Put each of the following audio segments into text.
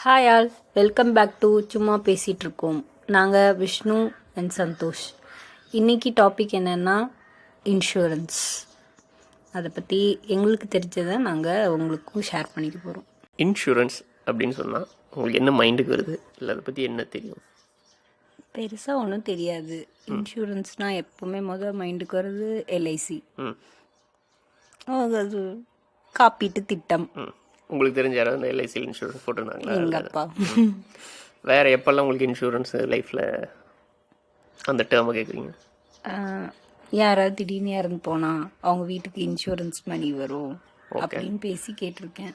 Hi all, welcome back to சும்மா பேசிகிட்டு இருக்கோம். நாங்கள் விஷ்ணு அண்ட் சந்தோஷ். இன்றைக்கி டாபிக் என்னென்னா இன்சூரன்ஸ். அதை பற்றி எங்களுக்கு தெரிஞ்சதை நாங்கள் உங்களுக்கும் ஷேர் பண்ணிக்க போகிறோம். இன்சூரன்ஸ் அப்படின்னு சொன்னால் உங்களுக்கு என்ன மைண்டுக்கு வருது, இல்லை அதை பற்றி என்ன தெரியும்? பெருசாக ஒன்றும் தெரியாது. இன்சூரன்ஸ்னால் எப்போவுமே மைண்டுக்கு வருது எல்ஐசி. அது காப்பீட்டு திட்டம். உங்களுக்கு தெரிஞ்ச யாராவது இந்த எல்ஐசியில் இன்சூரன்ஸ் போட்டிருந்தாங்களா? எங்கள் அப்பா. வேறு எப்போல்லாம் உங்களுக்கு இன்சூரன்ஸ் லைஃப்பில் அந்த டேர்மை கேட்குறீங்க? யாராவது திடீர்னு இறந்து போனால் அவங்க வீட்டுக்கு இன்சூரன்ஸ் மணி வரும் அப்படின்னு பேசி கேட்டிருக்கேன்.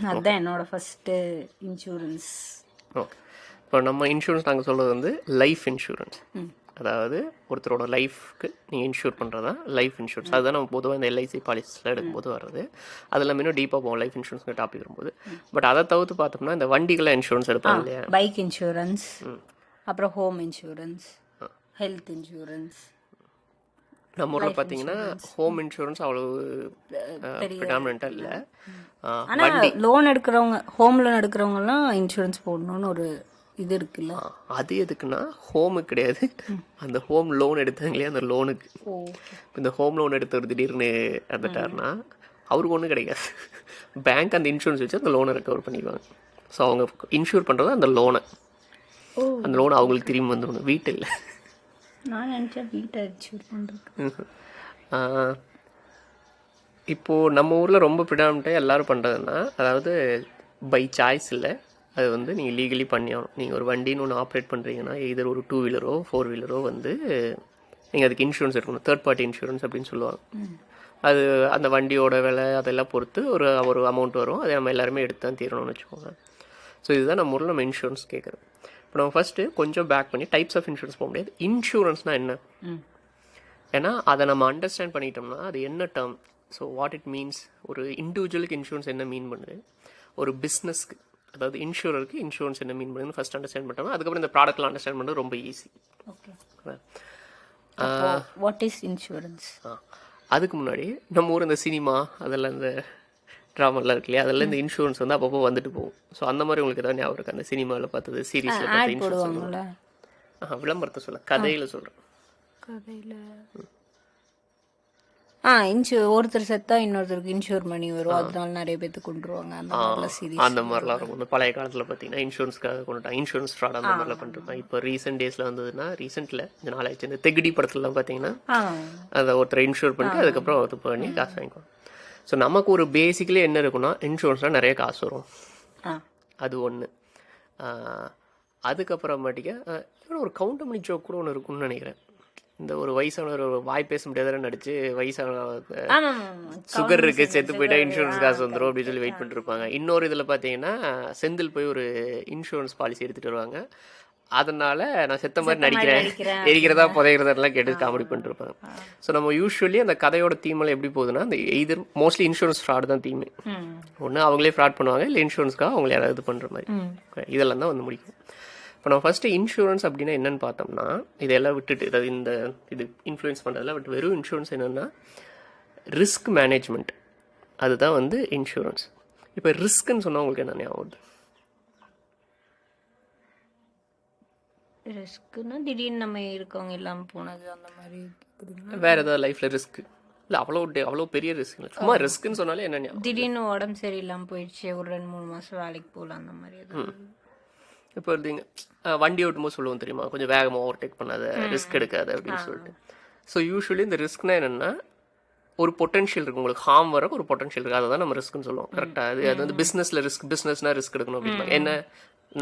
அதுதான் என்னோட ஃபஸ்ட்டு இன்சூரன்ஸ். ஓகே, இப்போ நம்ம இன்சூரன்ஸ் நாங்கள் சொல்கிறது வந்து லைஃப் இன்சூரன்ஸ். அதாவது ஒருத்தரோட லைஃப்க்கு நீங்கள் இன்சூர் பண்ணுறது தான் லைஃப் இன்சூரன்ஸ். அதுதான் நம்ம பொதுவாக இந்த எல்ஐசி பாலிசிஸில் எடுக்கும்போது வர்றது. அதில் இன்னும் டீப்பாக போவோம் லைஃப் இன்சூரன்ஸ் டாபிக் வரும்போது. பட் அதை தவிர்த்து பார்த்தோம்னா இந்த வண்டிகளை இன்சூரன்ஸ் எடுப்பாங்க இல்லையா? பைக் இன்சூரன்ஸ், அப்புறம் ஹோம் இன்சூரன்ஸ், ஹெல்த் இன்சூரன்ஸ். நம்ம ஊரில் பார்த்தீங்கன்னா ஹோம் இன்சூரன்ஸ் அவ்வளோ ப்ரிடாமினண்ட்டாக இல்லை. ஆனால் லோன் எடுக்கிறவங்க, ஹோம் லோன் எடுக்கிறவங்கலாம் இன்சூரன்ஸ் போடணும்னு ஒரு இது இருக்குல்ல. அது எதுக்குன்னா ஹோமுக்கு கிடையாது, அந்த ஹோம் லோன் எடுத்தாங்களே அந்த லோனுக்கு. இப்போ இந்த ஹோம் லோன் எடுத்தவர் திடீர்னு இறந்துட்டாருன்னா அவருக்கு ஒன்றும் கிடைக்காது. பேங்க் அந்த இன்சூரன்ஸ் வச்சு அந்த லோனை ரெக்கவர் பண்ணிடுவாங்க. ஸோ அவங்க இன்சூர் பண்ணுறது அந்த லோனை. அந்த லோன் அவங்களுக்கு திரும்பி வந்துடணும், வீட்டு இல்லை. நான் நினச்சேன் வீட்டை இன்சூர் பண்ணுறது. இப்போது நம்ம ஊரில் ரொம்ப ப்ரிடாமினண்ட்டாக எல்லோரும் பண்ணுறதுன்னா, அதாவது பை சாய்ஸ் இல்லை, அது வந்து நீங்கள் லீகலி பண்ணி ஆகணும். நீங்கள் ஒரு வண்டின்னு ஒன்று ஆப்ரேட் பண்ணுறீங்கன்னா எதர் ஒரு 2 வீலரோ 4 வீலரோ வந்து நீங்கள் அதுக்கு இன்சூரன்ஸ் எடுக்கணும். தேர்ட் பார்ட்டி இன்சூரன்ஸ் அப்படின்னு சொல்லுவாங்க. அது அந்த வண்டியோட விலை அதெல்லாம் பொறுத்து ஒரு அமௌண்ட் வரும். அதை நம்ம எல்லாருமே எடுத்து தான் தீரணும்னு வச்சுக்கோங்க. ஸோ இதுதான் நம்ம ஊரில் நம்ம இன்சூரன்ஸ் கேட்குறோம். இப்போ நம்ம ஃபஸ்ட்டு கொஞ்சம் பேக் பண்ணி டைப்ஸ் ஆஃப் இன்சூரன்ஸ் போக முடியாது. இன்சூரன்ஸ்னால் என்ன? ஏன்னா அதை நம்ம அண்டர்ஸ்டாண்ட் பண்ணிட்டோம்னா அது என்ன term, so what it means, ஒரு இண்டிவிஜுவலுக்கு இன்சூரன்ஸ் என்ன மீன் பண்ணுது, ஒரு பிஸ்னஸ்க்கு, அதாவது இன்சூரருக்கு இன்சூரன்ஸ் என்ன மீன் பண்ணுதுன்னு ஃபர்ஸ்ட் அண்டர்ஸ்டாண்ட் பண்ணிட்டோம்னா அதுக்கப்புறம் இந்த ப்ராடக்ட்லாம் அண்டர்ஸ்டாண்ட் பண்ணுறது ரொம்ப easy. Okay, what is insurance? அதுக்கு முன்னாடி நம்ம ஊர் இந்த சினிமா அதெல்லாம் இந்த ட்ராமாலாம் இருக்கு இல்லையா, அதெல்லாம் இந்த இன்சூரன்ஸ் வந்து அப்பப்போ வந்துட்டு போகும். ஸோ அந்த மாதிரி உங்களுக்கு ஏதாவது ஞாபகம் இருக்கு? அந்த சினிமாவில் பார்த்தது, சீரீஸில் பார்த்தது இன்சூரன்ஸ் விளம்பரத்தை சொல்ல, கதையில் சொல்கிறேன். கதையில் ஒருத்தர் செத்தா இன்னொருத்தருக்கு இன்சூர் பண்ணி வரும், அதனால நிறைய பேருக்கு கொண்டுருவாங்க. அந்த மாதிரிலாம் இருக்கும். இந்த பழைய காலத்தில் பார்த்தீங்கன்னா இன்சூரன்ஸ்க்காக கொண்டுட்டாங்க, இன்சூரன்ஸ் ஃப்ராட் அந்த மாதிரிலாம் பண்ணிருப்பாங்க. இப்போ ரீசெண்ட் டேஸில் வந்ததுன்னா, ரீசெண்டில் இந்த நாளாச்சு இந்த தெகுடி படத்துலலாம் பார்த்தீங்கன்னா அதை ஒருத்தரை இன்சூர் பண்ணிட்டு அதுக்கப்புறம் அது பண்ணி காசு வாங்கிக்குவோம். ஸோ நமக்கு ஒரு பேசிக்கலி என்ன இருக்குன்னா, இன்சூரன்ஸ்னால் நிறைய காசு வரும், அது ஒன்று. அதுக்கப்புறமாட்டிக்க ஒரு கவுண்டமணி ஜோக் கூட ஒன்று இருக்குன்னு நினைக்கிறேன். இந்த ஒரு வயசானவர் ஒரு வாய் பேச முடியாத நடிச்சு வயசான சுகர் இருக்கு செத்து போயிட்டா இன்சூரன்ஸ் காசு வந்துடும் அப்படின்னு சொல்லி வெயிட் பண்ணிட்டு இருப்பாங்க. இன்னொரு இதில் பார்த்தீங்கன்னா செந்தில் போய் ஒரு இன்சூரன்ஸ் பாலிசி எடுத்துட்டு வருவாங்க. அதனால நான் செத்த மாதிரி நடிக்கிறேன், எரிக்கிறதா புதைக்கிறதெல்லாம் கேட்டு காமெடி பண்ணிட்டு இருப்பாங்க. ஸோ நம்ம யூஸ்வலி அந்த கதையோட தீமெல்லாம் எப்படி போகுதுன்னா, அந்த எய்தர் மோஸ்ட்லி இன்சூரன்ஸ் ஃப்ராட் தான் தீமே. ஒன்று அவங்களே ஃப்ராட் பண்ணுவாங்க, இல்லை இன்சூரன்ஸ்க்காக அவங்களே யாராவது இது பண்ணுற மாதிரி. இதெல்லாம் தான் வந்து முடிக்கும். இப்போ நம்ம ஃபஸ்ட்டு இன்சூரன்ஸ் அப்படின்னா என்னென்னு பார்த்தோம்னா, இதெல்லாம் விட்டுட்டு, அதாவது இந்த இது இன்ஃப்ளூயன்ஸ் பண்ணுறதெல்லாம் விட்டு வெறும் இன்சூரன்ஸ் என்னென்னா ரிஸ்க் மேனேஜ்மெண்ட், அதுதான் வந்து இன்சூரன்ஸ். இப்போ ரிஸ்க்குன்னு சொன்னால் உங்களுக்கு என்ன ஞாபகம்? ரிஸ்க்குன்னா திடீர்னு நம்ம இருக்கவங்க இல்லாமல் போனது அந்த மாதிரி. வேறு ஏதாவது லைஃப்பில் ரிஸ்க்கு இல்லை? அவ்வளோ பெரிய ரிஸ்க் இல்லை, சும்மா ரிஸ்க்குன்னு சொன்னாலே என்ன ஞாபகம்? திடீர்னு உடம்பு சரியில்லாமல் போயிடுச்சு, ஒரு 2-3 மாதம் வேலைக்கு போகலாம் அந்த மாதிரி. இப்போ இருந்தீங்க வண்டி ஓட்டும்போது சொல்லுவோம் தெரியுமா, கொஞ்சம் வேகமாக ஓவர்டேக் பண்ணாத, ரிஸ்க் எடுக்காது அப்படின்னு சொல்லிட்டு. ஸோ யூஸ்வலி இந்த ரிஸ்க்னா என்னென்னா, ஒரு பொட்டன்ஷியல் இருக்குது, உங்களுக்கு ஹார்ம் வர ஒரு பொட்டன்ஷியல் இருக்குது, அதை தான் நம்ம ரிஸ்க்னு சொல்லுவோம். கரெக்டாக அது வந்து பிஸ்னஸில் பிஸ்னஸ்னா ரிஸ்க் எடுக்கணும் அப்படின்னா என்ன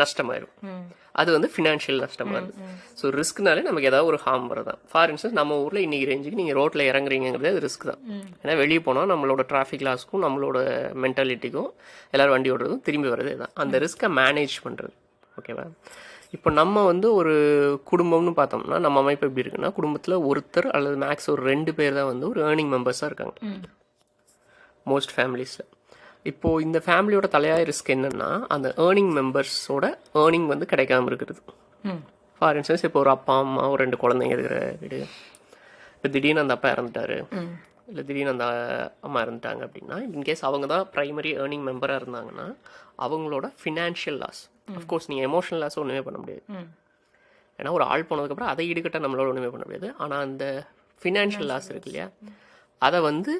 நஷ்டமாயிடும், அது வந்து ஃபினான்ஷியல் நஷ்டமாக இருக்குது. ஸோ ரிஸ்க்னாலே நமக்கு ஏதாவது ஒரு ஹார்ம் வரதான். ஃபார் இன்ஸ்டன்ஸ் நம்ம ஊரில் இன்னைக்கு ரேஞ்சுக்கு நீங்கள் ரோட்டில் இறங்குறீங்கிறது அது ரிஸ்க் தான். ஏன்னா வெளியே போனால் நம்மளோட டிராஃபிக் லாஸ்க்கும் நம்மளோட மென்டாலிட்டிக்கும் எல்லோரும் வண்டி ஓடுறதும் திரும்பி வர்றது தான். அந்த ரிஸ்க்கை மேனேஜ் பண்ணுறது. ஓகேவா? இப்போ நம்ம வந்து ஒரு குடும்பம்னு பார்த்தோம்னா நம்ம அமைப்பு எப்படி இருக்குன்னா, குடும்பத்தில் ஒருத்தர் அல்லது மேக்ஸ் ஒரு 2 பேர் தான் வந்து ஒரு ஏர்னிங் மெம்பர்ஸாக இருக்காங்க மோஸ்ட் ஃபேமிலிஸில். இப்போது இந்த ஃபேமிலியோட தலையாய ரிஸ்க் என்னென்னா, அந்த ஏர்னிங் மெம்பர்ஸோட ஏர்னிங் வந்து கிடைக்காம இருக்கிறது. ஃபார் இன்ஸ்டன்ஸ் இப்போ ஒரு அப்பா அம்மா ஒரு 2 குழந்தைங்க இருக்கிற வீடு, இப்போ திடீர்னு அந்த அப்பா இறந்துட்டாரு, இல்லை திடீர்னு அந்த அம்மா இறந்துட்டாங்க அப்படின்னா, இன்கேஸ் அவங்க தான் ப்ரைமரி ஏர்னிங் மெம்பராக இருந்தாங்கன்னா அவங்களோட ஃபினான்ஷியல் லாஸ், அஃப்கோர்ஸ் நீங்கள் எமோஷனல் லாஸ் ஒன்றுமே பண்ண முடியாது, ஏன்னா ஒரு ஆள் போனதுக்கப்புறம் அதை ஈடுகட்ட நம்மளால ஒன்றுமே பண்ண முடியாது. ஆனால் அந்த ஃபினான்ஷியல் லாஸ் இருக்கு இல்லையா, அதை வந்து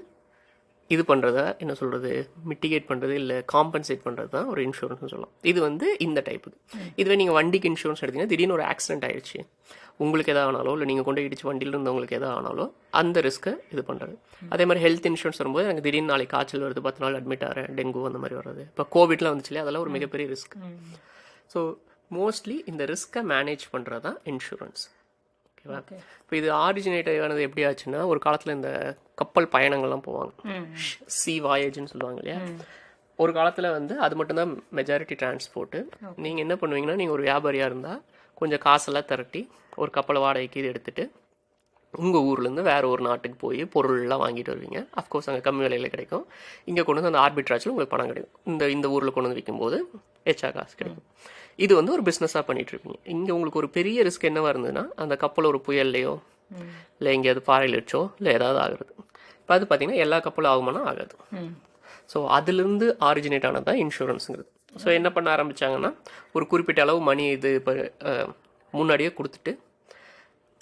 இது பண்ணுறத என்ன சொல்கிறது, மிட்டிகேட் பண்ணுறது இல்லை காம்பன்சேட் பண்ணுறது தான் ஒரு இன்சூரன்ஸ்னு சொல்லலாம். இது வந்து இந்த டைப்புக்கு. இதுவே நீங்கள் வண்டிக்கு இன்சூரன்ஸ் எடுத்தீங்கன்னா திடீர்னு ஒரு ஆக்சிடென்ட் ஆயிடுச்சு, உங்களுக்கு எதாவது ஆனாலோ இல்லை நீங்கள் கொண்டு இடிச்சு வண்டியில் இருந்தவங்களுக்கு எதாவது ஆனாலோ அந்த ரிஸ்க்கை இது பண்ணுறது. அதே மாதிரி ஹெல்த் இன்சூரன்ஸ் வரும்போது எனக்கு திடீர்னு நாளைக்கு காய்ச்சல் வருது, 10 நாள் அட்மிட் ஆகிறேன், டெங்கு அந்த மாதிரி வர்றது, இப்போ கோவிட்லாம் வந்துச்சு இல்லையா, அதெல்லாம் ஒரு மிகப்பெரிய ரிஸ்க். ஸோ மோஸ்ட்லி இந்த ரிஸ்க்கை மேனேஜ் பண்ணுறது தான் இன்சூரன்ஸ். ஓகேவா? இப்போ இது ஆரிஜினேட் ஆனது எப்படி ஆச்சுன்னா, ஒரு காலத்தில் இந்த கப்பல் பயணங்கள்லாம் போவாங்க, சி வாயேஜ்னு சொல்லுவாங்க இல்லையா. ஒரு காலத்தில் வந்து அது மட்டும்தான் மெஜாரிட்டி டிரான்ஸ்போர்ட்டு. நீங்கள் என்ன பண்ணுவீங்கன்னா, நீங்கள் ஒரு வியாபாரியாக இருந்தால் கொஞ்சம் காசெல்லாம் திரட்டி ஒரு கப்பலை வாடகைக்கு இது எடுத்துகிட்டு உங்கள் ஊர்லேருந்து வேறு ஒரு நாட்டுக்கு போய் பொருள்லாம் வாங்கிட்டு வருவீங்க. அஃப்கோர்ஸ் அங்கே கம்மி விலையில் கிடைக்கும். இங்கே கொண்டு வந்து அந்த ஆர்பிட்ராஜில் உங்களுக்கு பணம் கிடைக்கும். இந்த ஊரில் கொண்டு வந்து விற்கும்போது எச்சா காசு கிடைக்கும். இது வந்து ஒரு பிஸ்னஸாக பண்ணிகிட்ருப்பீங்க. இங்கே உங்களுக்கு ஒரு பெரிய ரிஸ்க் என்னவாக இருந்ததுன்னா, அந்த கப்பல் ஒரு புயல்லையோ இல்லை எங்கேயாவது பாறையில் வச்சோ இல்லை ஏதாவது ஆகுறது. இப்போ அது பார்த்தீங்கன்னா எல்லா கப்பலும் ஆகுமானா ஆகாது. ஸோ அதுலேருந்து ஆரிஜினேட் ஆனது தான் இன்சூரன்ஸுங்கிறது. ஸோ என்ன பண்ண ஆரம்பித்தாங்கன்னா, ஒரு குறிப்பிட்ட அளவு மணி இது இப்போ முன்னாடியே கொடுத்துட்டு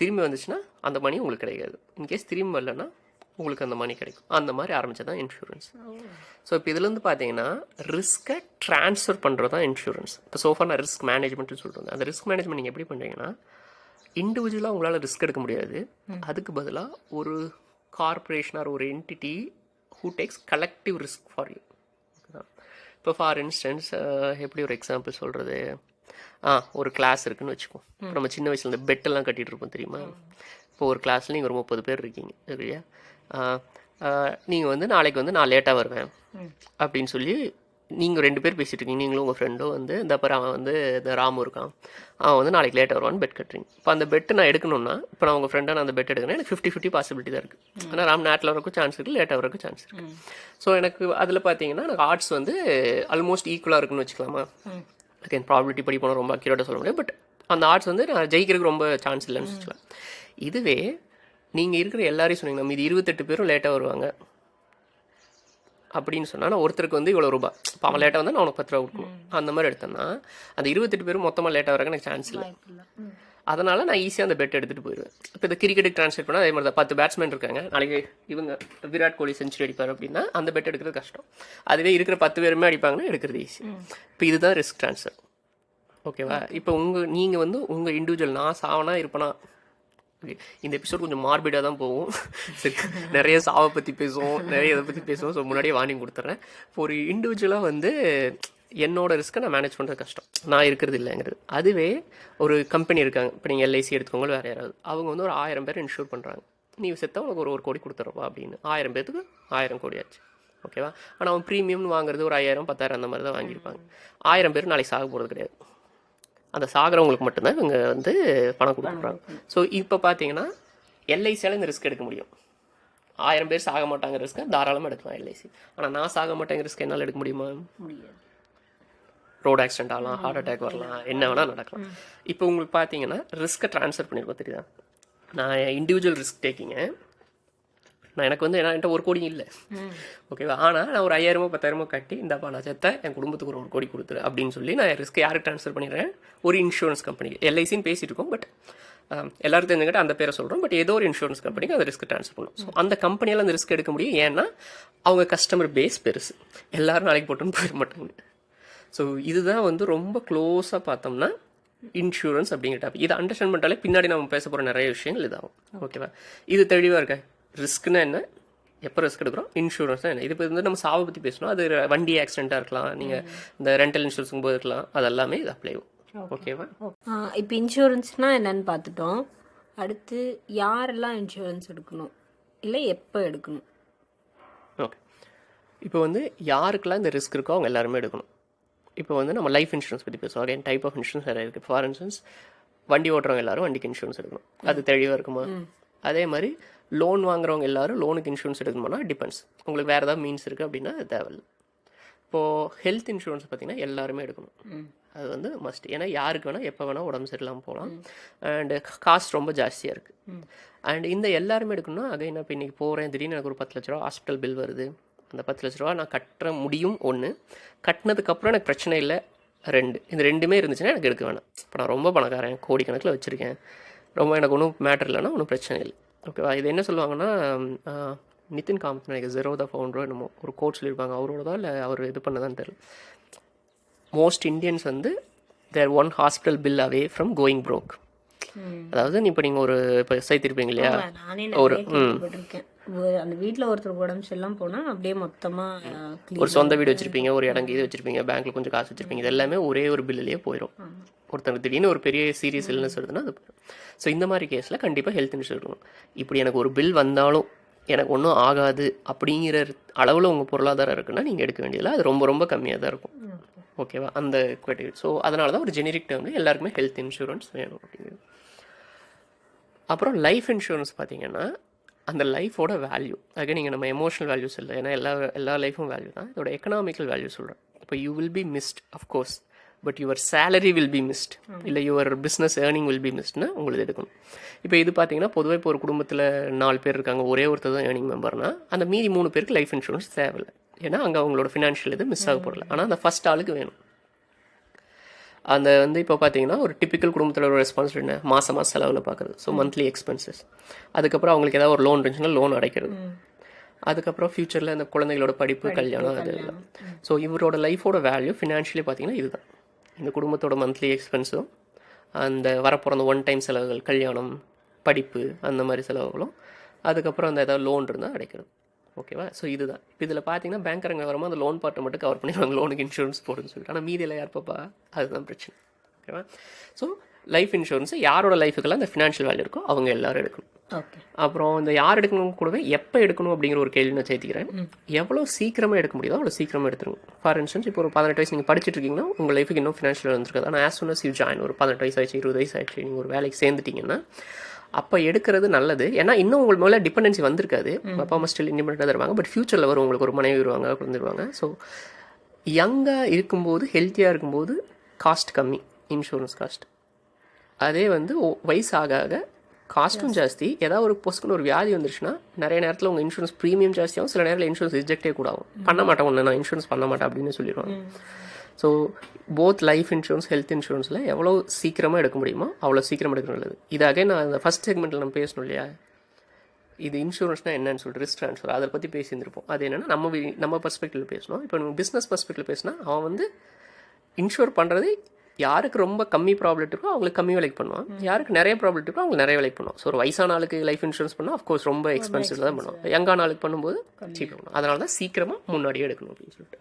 திரும்பி வந்துச்சுன்னா அந்த மணி உங்களுக்கு கிடைக்காது. இன்கேஸ் திரும்பி வரலன்னா உங்களுக்கு அந்த மணி கிடைக்கும். அந்த மாதிரி ஆரம்பிச்சது தான் இன்சூரன்ஸ். ஸோ இப்போ இதுலேருந்து பார்த்தீங்கன்னா ரிஸ்க்கை ட்ரான்ஸ்ஃபர் பண்ணுறது தான் இன்சூரன்ஸ். இப்போ சோஃபா நான் ரிஸ்க் மேனேஜ்மெண்ட்னு சொல்லிட்டு அந்த ரிஸ்க் மேனேஜ்மெண்ட் நீங்கள் எப்படி பண்ணுறீங்கன்னா, இண்டிவிஜுவலாக உங்களால் ரிஸ்க் எடுக்க முடியாது, அதுக்கு பதிலாக ஒரு கார்பரேஷனாக ஒரு entity who tax collective risk for you. இப்போ ஃபார் இன்ஸ்டன்ஸ் எப்படி ஒரு எக்ஸாம்பிள் சொல்கிறது, ஒரு கிளாஸ் இருக்குன்னு வச்சுக்கோம். இப்போ நம்ம சின்ன வயசுல இந்த பெட்டெல்லாம் கட்டிகிட்டு இருப்போம் தெரியுமா. இப்போ ஒரு கிளாஸில் நீங்கள் ஒரு 30 பேர் இருக்கீங்க இல்லையா. நீங்கள் வந்து நாளைக்கு வந்து நான் லேட்டாக வருவேன் அப்படின்னு சொல்லி நீங்கள் 2 பேர் பேசிகிட்டு இருக்கீங்க, நீங்களும் உங்கள் ஃப்ரெண்டும் வந்து இந்த அப்புறம் அவன் வந்து இந்த ராமு இருக்கான், அவன் வந்து நாளைக்கு லேட்டாக வருவான்னு பெட் கட்டுறீங்க. இப்போ அந்த பெட்டு நான் எடுக்கணும்னா, இப்போ நான் உங்கள் ஃப்ரெண்டாக நான் அந்த பெட் எடுக்கணும், எனக்கு 50-50 பாசிபிலிட்டி தான் இருக்குது. ஆனால் ராம் நேரத்தில் வரக்கும் சான்ஸ் இருக்குது, லேட்டாக வரக்கும் சான்ஸ் இருக்குது. ஸோ எனக்கு அதில் பார்த்தீங்கன்னா எனக்கு ஆர்ட்ஸ் வந்து ஆல்மோஸ்ட் ஈக்குவலாக இருக்குன்னு வச்சுக்கலாமா. அகேன் ப்ராபிலிட்டி படி போனால் ரொம்ப அக்யூரேட்டாக சொல்ல முடியாது, பட் அந்த ஆர்ட்ஸ் வந்து நான் ஜெயிக்கிறதுக்கு ரொம்ப சான்ஸ் இல்லைன்னு வச்சுக்கலாம். இதுவே நீங்கள் இருக்கிற எல்லாரையும் சொன்னீங்கன்னா மீது 28 பேரும் லேட்டாக வருவாங்க அப்படின்னு சொன்னால், நான் ஒருத்தருக்கு வந்து இவ்வளோ ரூபா, இப்போ அவன் லேட்டாக வந்தால் நான் உனக்கு 10 ரூபா கொடுக்கணும், அந்த மாதிரி எடுத்தேன்னா அந்த 28 பேரும் மொத்தமாக லேட்டாக வரக்கு எனக்கு சான்ஸ் இல்லை. அதனால் நான் ஈஸியாக அந்த பெட் எடுத்துகிட்டு போயிடுவேன். இப்போ இந்த கிரிக்கெட்டுக்கு ட்ரான்ஸ்லேட் பண்ணால் அதே மாதிரி தான் 10 பேட்ஸ்மேன் இருக்காங்க, நாளைக்கு இவங்க விராட் கோலி செஞ்சுரி அடிப்பார் அப்படின்னா அந்த பெட் எடுக்கிறது கஷ்டம். அதுவே இருக்கிற 10 பேருமே அடிப்பாங்கன்னா எடுக்கிறது ஈஸி. இப்போ இதுதான் ரிஸ்க் ட்ரான்ஸ்ஃபர். ஓகேவா? இப்போ நீங்கள் வந்து உங்கள் இண்டிவிஜுவல் நான் சாவனா இருப்பேனா. ஓகே, இந்த எபிசோட் கொஞ்சம் மார்பிடாக தான் போகும். சரி, நிறைய சாவை பற்றி பேசுவோம், நிறைய இதை பற்றி பேசுவோம். ஸோ முன்னாடியே வார்னிங் கொடுத்துட்றேன். இப்போ ஒரு இண்டிவிஜுவலாக வந்து என்னோட ரிஸ்க்கை நான் மேனேஜ் பண்ணுறது கஷ்டம், நான் இருக்கிறது இல்லைங்கிறது. அதுவே ஒரு கம்பெனி இருக்காங்க, இப்போ நீங்கள் எல்ஐசி எடுத்துக்கோங்க, வேறு யாராவது, அவங்க வந்து ஒரு 1000 பேர் இன்சூர் பண்ணுறாங்க. நீ செத்தா உனக்கு ஒரு கோடி கொடுத்துறப்பா அப்படின்னு 1000 பேருக்கு 1000 கோடி ஆச்சு. ஓகேவா? ஆனால் அவன் ப்ரீமியம்னு வாங்குறது ஒரு 5000 10,000 அந்த மாதிரி தான் வாங்கியிருப்பாங்க. 1000 பேர் நாளைக்கு சாக போகிறது கிடையாது, அந்த சாகிறவங்களுக்கு மட்டும்தான் இவங்க வந்து பணம் கொடுக்குறாங்க. ஸோ இப்போ பார்த்தீங்கன்னா எல்ஐசியால் இந்த ரிஸ்க் எடுக்க முடியும். 1000 பேர் சாக மாட்டாங்க ரிஸ்க்கை தாராளமாக எடுக்கலாம் எல்ஐசி. ஆனால் நான் சாக மாட்டேங்கிற ரிஸ்க் என்னால் எடுக்க முடியுமா? முடியாது. ரோடு ஆக்சிடென்ட் ஆகலாம், ஹார்ட் அட்டாக் வரலாம், என்ன வேணால் நடக்கலாம். இப்போ உங்களுக்கு பார்த்தீங்கன்னா ரிஸ்க்கை ட்ரான்ஸ்ஃபர் பண்ணியிருக்கோம் தெரியுதா. நான் இண்டிவிஜுவல் ரிஸ்க் டேக்கிங்க, நான் எனக்கு வந்து என்கிட்ட 1 கோடி இல்லை, ஓகேவா. ஆனால் நான் ஒரு 5000 10,000 கட்டி இந்தாப்பா நான் செத்தேன், என் குடும்பத்துக்கு ஒரு 1 கோடி கொடுத்துரு அப்படின்னு சொல்லி நான் ரிஸ்க்கை யாருக்கு ட்ரான்ஸ்ஃபர் பண்ணிடுறேன்? ஒரு இன்சூரன்ஸ் கம்பெனிக்கு. எல்ஐசின்னு பேசிட்டு இருக்கோம், பட் எல்லாரும் தெரிஞ்சுக்கிட்ட அந்த பேரை சொல்கிறோம், பட் ஏதோ ஒரு இன்சூரன்ஸ் கம்பெனிக்கு அந்த ரிஸ்க் ட்ரான்ஸ்ஃபர் பண்ணும். ஸோ அந்த கம்பெனியால் அந்த ரிஸ்க் எடுக்க முடியும், ஏன்னா அவங்க கஸ்டமர் பேஸ் பெருசு, எல்லாரும் நாளைக்கு போட்டுன்னு போயிட மாட்டாங்க. ஸோ இதுதான் வந்து ரொம்ப க்ளோஸாக பார்த்தோம்னா இன்சூரன்ஸ் அப்படிங்கிற டாபிக். இதை அண்டர்ஸ்டாண்ட் பண்ணிட்டாலே பின்னாடி நம்ம பேச போகிற நிறைய விஷயங்கள் இதாகும். ஓகேவா? இது தெளிவாக இருக்க. ரிஸ்க்னா என்ன, எப்போ ரிஸ்க் எடுக்கிறோம், இன்சூரன்ஸ் தான் என்ன. இது இப்போ வந்து நம்ம சாவை பற்றி பேசணும், அது வண்டி ஆக்சிடென்ட்டாக இருக்கலாம், நீங்கள் இந்த ரெண்டல் இன்சூரன்ஸுக்கும் போது இருக்கலாம், அது எல்லாமே இது அப்ளை ஆகும். ஓகேவா? இப்போ இன்சூரன்ஸ்னால் என்னன்னு பார்த்துட்டோம். அடுத்து யாரெல்லாம் இன்சூரன்ஸ் எடுக்கணும், இல்லை எப்போ எடுக்கணும்? ஓகே, இப்போ வந்து யாருக்கெல்லாம் இந்த ரிஸ்க் இருக்கோ அவங்க எல்லாருமே எடுக்கணும். இப்போ வந்து நம்ம லைஃப் இன்சூரன்ஸ் பற்றி பேசுவோம். அகைன் டைப் ஆஃப் இன்சூரன்ஸ் நிறைய இருக்குது. ஃபார் இன்ஸ்டன்ஸ் வண்டி ஓட்டுறவங்க எல்லாரும் வண்டிக்கு இன்சூரன்ஸ் எடுக்கணும், அது தெளிவாக இருக்குமா? அதே மாதிரி லோன் வாங்குறவங்க எல்லாரும் லோனுக்கு இன்சூரன்ஸ் எடுக்கணும்னா டிபெண்ட்ஸ், உங்களுக்கு வேறு ஏதாவது மீன்ஸ் இருக்குது அப்படின்னா அது தேவையில்லை. இப்போது ஹெல்த் இன்சூரன்ஸ் பார்த்தீங்கன்னா எல்லாருமே எடுக்கணும். அது வந்து மஸ்ட். ஏன்னா யாருக்கு வேணால் எப்போ வேணால் உடம்பு சரியில்லாமல் போகலாம். அண்டு காஸ்ட் ரொம்ப ஜாஸ்தியாக இருக்குது. அண்ட் இந்த எல்லாருமே எடுக்கணும்னா அகைன் இப்போ இன்றைக்கி போகிறேன், திடீர்னு எனக்கு ஒரு 10 லட்ச ரூபா ஹாஸ்பிட்டல் பில் வருது. அந்த 10 லட்ச ரூபா நான் கட்ட முடியும். ஒன்று, கட்டினதுக்கப்புறம் எனக்கு பிரச்சனை இல்லை. 2, இந்த 2மே இருந்துச்சுன்னா எனக்கு எடுக்க வேணாம். இப்போ நான் ரொம்ப பணக்காரன், கோடிக்கணக்கில் வச்சுருக்கேன், ரொம்ப எனக்கு ஒன்றும் மேட்டர் இல்லைன்னா ஒன்றும் பிரச்சனை இல்லை. ஓகேவா? இது என்ன சொல்லுவாங்கன்னா, நிதின் காமத் நினைக்கிறேன், ஜெரோதா ஃபவுண்டரோ என்னமோ ஒரு கோட் சொல்லியிருப்பாங்க. அவரோட தான் இல்லை அவர் இது பண்ணதான் தெரியல. மோஸ்ட் இந்தியன்ஸ் வந்து they're one hospital bill away from going broke. அதாவது இப்போ நீங்கள் ஒரு இப்போ சேர்த்திருப்பீங்க இல்லையா, ஒரு அந்த வீட்டில் ஒருத்தர் உடம்பு சரியில்லாம போனால் அப்படியே மொத்தமாக ஒரு சொந்த வீடு வச்சுருப்பீங்க, ஒரு இடம் இது வச்சுருப்பீங்க, பேங்க்கில் கொஞ்சம் காசு வச்சுருப்பீங்க, இது எல்லாமே ஒரே ஒரு பில்லுலேயே போயிடும். ஒருத்தருக்கு திடீர்னு ஒரு பெரிய சீரியஸ் இல்னஸ் வருதுன்னா அது போயிடும். ஸோ இந்த மாதிரி கேஸில் கண்டிப்பாக ஹெல்த் இன்சூரன்ஸ் இருக்கணும். இப்படி எனக்கு ஒரு பில் வந்தாலும் எனக்கு ஒன்றும் ஆகாது அப்படிங்கிற அளவில் உங்கள் பொருளாதாரம் இருக்குன்னா நீங்கள் எடுக்க வேண்டியதில்லை. அது ரொம்ப ரொம்ப கம்மியாக தான் இருக்கும். ஓகேவா? அந்த கேட்டகரி. ஸோ அதனால தான் ஒரு ஜெனரிக் டேர்மில் எல்லாருக்குமே ஹெல்த் இன்சூரன்ஸ் வேணும் அப்படிங்கிறது. அப்புறம் லைஃப் இன்சூரன்ஸ் பார்த்தீங்கன்னா அந்த லைஃபோட வேல்யூ அங்கே நீங்கள் நம்ம எமோஷனல் வேல்யூஸ் இல்லை, ஏன்னா எல்லா லைஃபும் வேல்யூ தான். இதோட எக்கனாமிக்கல் வேல்யூ சொல்கிறேன். இப்போ you will be missed of course, but your salary will be missed, இல்லை your business earning will be மிஸ்ட்னா உங்களுக்கு எடுக்கணும். இப்போ இது பார்த்தீங்கன்னா பொதுவாக இப்போ ஒரு குடும்பத்தில் 4 பேர் இருக்காங்க, ஒரே ஒருத்தர் தான் ஏர்னிங் மெம்பர்னா அந்த மீதி 3 பேருக்கு லைஃப் இன்சூரன்ஸ் தேவையில்லை. ஏன்னா அங்கே அவங்களோட ஃபினான்ஷியல் இது மிஸ் ஆக போடல. ஆனால் அந்த ஃபர்ஸ்ட் ஆளுக்கு வேணும். அந்த வந்து இப்போ பார்த்தீங்கன்னா ஒரு டிப்பிக்கல் குடும்பத்தில் ஒரு ரெஸ்பான்சிபிலிட்டி என்ன, மாதம் செலவில் பார்க்குறது. So monthly expenses. அதுக்கப்புறம் அவங்களுக்கு ஏதாவது ஒரு லோன் இருந்துச்சுன்னா லோன் அடைக்கிறது. அதுக்கப்புறம் ஃப்யூச்சரில் அந்த குழந்தைகளோட படிப்பு, கல்யாணம், அது இல்லை. ஸோ இவரோட லைஃபோட வேல்யூ ஃபினான்ஷியலி பார்த்தீங்கன்னா இதுதான். இந்த குடும்பத்தோட மந்த்லி எக்ஸ்பென்ஸும் அந்த வரப்போகிற ஒன் டைம் செலவுகள், கல்யாணம், படிப்பு, அந்த மாதிரி செலவுகளும், அதுக்கப்புறம் அந்த ஏதாவது லோன் இருந்தால் அடைக்கிறது. ஓகேவா? ஸோ இதுதான். இப்போ இதில் பார்த்தீங்கன்னா பேங்க்கரங்க வரும்போது அந்த லோன் பார்ட்டை மட்டும் கவர் பண்ணிடுவாங்க, லோனுக்கு இன்சூரன்ஸ் போடுன்னு சொல்லிட்டு. ஆனால் மீதியில் யார் பாப்பா? அதுதான் பிரச்சனை. ஓகேவா? ஸோ லைஃப் இன்சூரன்ஸ் யாரோட லைஃபுக்கெல்லாம் அந்த ஃபினான்ஷியல் வேல்யூ இருக்கோ அவங்க எல்லாரும் எடுக்கணும். அப்புறம் இந்த யார் எடுக்கணும் கூடவே எப்போ எடுக்கணும் அப்படிங்கிற ஒரு கேள்வி நான் சேர்த்திக்கிறேன். எவ்வளோ சீக்கிரமாக எடுக்க முடியுதோ அவ்வளோ சீக்கிரமாக எடுத்துருங்க. ஃபார் இன்ஸ்டன்ஸ் இப்போ ஒரு 18 வயசு நீங்கள் படிச்சுட்டு இருக்கீங்கன்னா உங்கள் லைஃபுக்கு இன்னும் ஃபினான்ஷியல் வந்துருக்காது. ஆனால் as soon as you join, ஒரு 18 வயசு ஆயிடுச்சு, 20 வயசு ஆயிடுச்சு, நீங்கள் ஒரு வேலைக்கு சேர்ந்துட்டீங்கன்னா அப்போ எடுக்கிறது நல்லது. ஏன்னா இன்னும் உங்களுக்கு மேலே டிபெண்டன்சி வந்திருக்காது. அப்பா அம்மா ஸ்டில் இண்டிபெண்டண்டாக தான் இருப்பாங்க. பட் ஃபியூச்சரில் வரும் உங்களுக்கு ஒரு மனைவி வருவாங்க, குழந்தைருவாங்க. ஸோ யங்காக இருக்கும்போது, ஹெல்த்தியாக இருக்கும்போது காஸ்ட் கம்மி, இன்சூரன்ஸ் காஸ்ட். அதே வந்து வயசு ஆக ஆக காஸ்ட்டும் ஜாஸ்தி. ஏதாவது ஒரு பொஸ்க்குன்னு ஒரு வியாதி வந்துருச்சுன்னா நிறைய நேரத்தில் உங்கள் இன்சூரன்ஸ் ப்ரீமியம் ஜாஸ்தியாகும், சில நேரத்தில் இன்சூரன்ஸ் ரிஜெக்டே கூட ஆகும். பண்ண மாட்டேன் ஒன்று, நான் இன்சூரன்ஸ் பண்ண மாட்டேன் அப்படின்னு சொல்லிடுவாங்க. So both life insurance, health இன்சூரன்ஸில் எவ்வளோ சீக்கிரமாக எடுக்க முடியுமோ அவ்வளோ சீக்கிரமாக எடுக்க நல்லது. இதாக நான் அந்த ஃபஸ்ட் செக்மெண்ட்டில் நம்ம பேசணும் இல்லையா, இது இன்சூரன்ஸ்னால் என்னன்னு சொல்லிட்டு ரிஸ்க் ட்ரான்ஸ்ஃபர் அதை பற்றி பேசியிருந்திருப்போம். அது என்னென்னா நம்ம பர்ஸ்பெக்டிவில் பேசணும். இப்போ நம்ம பிஸ்னஸ் பர்ஸ்பெக்டிவில் பேசினா அவன் வந்து இன்சூர் பண்ணுறது யாருக்கு ரொம்ப கம்மி ப்ராப்ளம் இருக்கோ அவங்களுக்கு கம்மி விலைக்கு பண்ணுவான், யாருக்கு நிறைய ப்ராப்ளம் இருக்கோ அவங்களுக்கு நிறைய விலைக்கு பண்ணுவோம். ஸோ ஒரு வயசான ஆளுக்கு லைஃப் இன்சூரன்ஸ் பண்ணால் அஃப்கோர்ஸ் ரொம்ப எக்ஸ்பென்சிவ் தான் பண்ணுவோம். யங்கான ஆளுக்கு பண்ணும்போது சீக்கிரம் பண்ணுவோம். அதனால தான் சீக்கிரமாக முன்னாடியே எடுக்கணும் அப்படின்னு சொல்லிட்டு.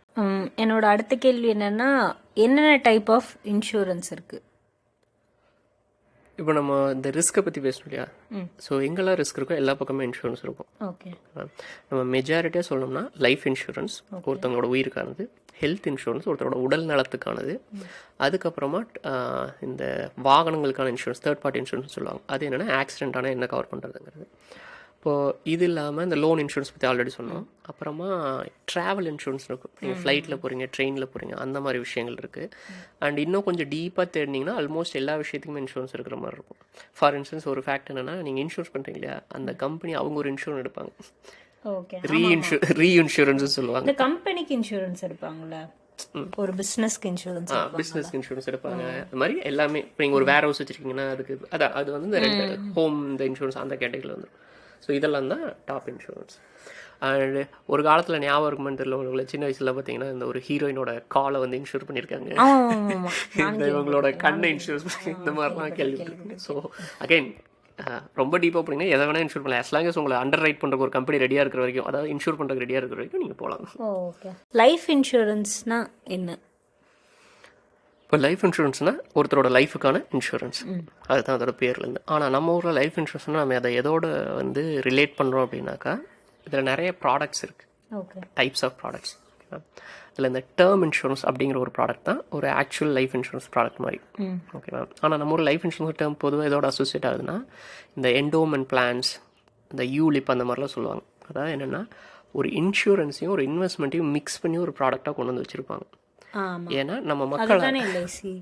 என்னோட அடுத்த கேள்வி என்னென்னா, என்னென்ன டைப் ஆஃப் இன்சூரன்ஸ் இருக்குது? இப்போ நம்ம இந்த ரிஸ்க்கை பற்றி பேசணும் இல்லையா. ஸோ எங்கெல்லாம் ரிஸ்க் இருக்கோ எல்லா பக்கமே இன்சூரன்ஸ் இருக்கும். ஓகே. நம்ம மெஜாரிட்டியாக சொல்லணும்னா லைஃப் இன்சூரன்ஸ் ஒருத்தவங்களோட உயிருக்கானது, ஹெல்த் இன்சூரன்ஸ் ஒருத்தரோட உடல் நலத்துக்கானது, அதுக்கப்புறமா இந்த வாகனங்களுக்கான இன்சூரன்ஸ், தேர்ட் பார்ட்டி இன்சூரன்ஸ் சொல்லுவாங்க. அது என்னென்னா ஆக்சிடென்ட் ஆனால் என்ன கவர் பண்ணுறதுங்கிறது. இப்போது இது இல்லாமல் இந்த லோன் இன்சூரன்ஸ் பற்றி ஆல்ரெடி சொன்னோம். அப்புறமா ட்ராவல் இன்சூரன்ஸ் இருக்கும். நீங்கள் ஃப்ளைட்டில் போகிறீங்க, ட்ரெயினில் போகிறீங்க, அந்த மாதிரி விஷயங்கள் இருக்குது. அண்ட் இன்னும் கொஞ்சம் டீப்பாக தேடினீங்கன்னா ஆல்மோஸ்ட் எல்லா விஷயத்துக்குமே இன்சூரன்ஸ் இருக்கிற மாதிரி இருக்கும். ஃபார் இன்ஸ்டன்ஸ் ஒரு ஃபேக்ட் என்னென்னா, நீங்கள் இன்சூரன்ஸ் பண்ணுறீங்க இல்லையா, அந்த கம்பெனி அவங்க ஒரு இன்சூரன்ஸ் எடுப்பாங்க. ரீஇன்சூரன்ஸ் சொல்லுவாங்க. இந்த கம்பெனிக்கு இன்சூரன்ஸ் எடுப்பாங்களா, ஒரு பிஸ்னஸ்க்கு இன்சூரன்ஸ் எடுப்பாங்க. அது மாதிரி எல்லாமே. இப்போ நீங்கள் ஒரு வேர் ஹவுஸ் வச்சுருக்கீங்கன்னா அதுக்கு அதான் அது வந்து இந்த ரெண்டு ஹோம் இந்த இன்சூரன்ஸ் அந்த கேட்டகரியில் வந்துடும். ஸோ இதெல்லாம் தான் டாப் இன்சூரன்ஸ். அண்ட் ஒரு காலத்தில் ஞாபகம் இருக்குமென்னு தெரியல உங்களுக்கு, சின்ன வயசில் பார்த்தீங்கன்னா இந்த ஒரு ஹீரோயினோட காலை வந்து இன்சூர் பண்ணியிருக்காங்க, இந்த இவங்களோட கண்ணை இன்சூர் பண்ணி, இந்த மாதிரிலாம் கேள்விப்பட்டிருக்கேன். ஸோ அகைன் ரொம்ப டீப்பாக போனீங்கன்னா எதை வேணால் இன்சூர் பண்ணலாம். அஸ்லாங்கஸ் உங்களை அண்டர் ரைட் பண்ணுறக்கு ஒரு கம்பெனி ரெடியாக இருக்கிற வரைக்கும், அதாவது இன்சூர் பண்ணுறதுக்கு ரெடியாக இருக்கிற வரைக்கும் நீங்கள் போகலாம். ஓகே. லைஃப் இன்சூரன்ஸ்னால் என்ன? இப்போ லைஃப் இன்சூரன்ஸ்னால் ஒருத்தரோட லைஃபுக்கான இன்சூரன்ஸ், அதுதான் அதோட பேர்லேருந்து. ஆனால் நம்ம ஊரில் லைஃப் இன்சூரன்ஸ்னால் நம்ம அதை எதோட வந்து ரிலேட் பண்ணுறோம் அப்படின்னாக்கா, இதில் நிறைய ப்ராடக்ட்ஸ் இருக்குது, டைப்ஸ் ஆஃப் ப்ராடக்ட்ஸ். இதில் இந்த டேர்ம் இன்சூரன்ஸ் அப்படிங்கிற ஒரு ப்ராடக்ட் தான் ஒரு ஆக்சுவல் லைஃப் இன்சூரன்ஸ் ப்ராடக்ட் மாதிரி. ஓகேவா? ஆனால் நம்ம ஒரு லைஃப் இன்சூரன்ஸ் டேர்ம் பொதுவாக இதோட அசோசியேட் ஆகுதுன்னா இந்த என்டோமெண்ட் பிளான்ஸ், இந்த யூலிப் அந்த மாதிரிலாம் சொல்லுவாங்க. அதாவது என்னென்னா ஒரு இன்சூரன்ஸையும் ஒரு இன்வெஸ்ட்மெண்ட்டையும் மிக்ஸ் பண்ணி ஒரு ப்ராடக்டாக கொண்டு வந்து வச்சுருப்பாங்க. ஆமாம், ஏன்னா நம்ம மக்கள் அதுதானே எல்ஐசி.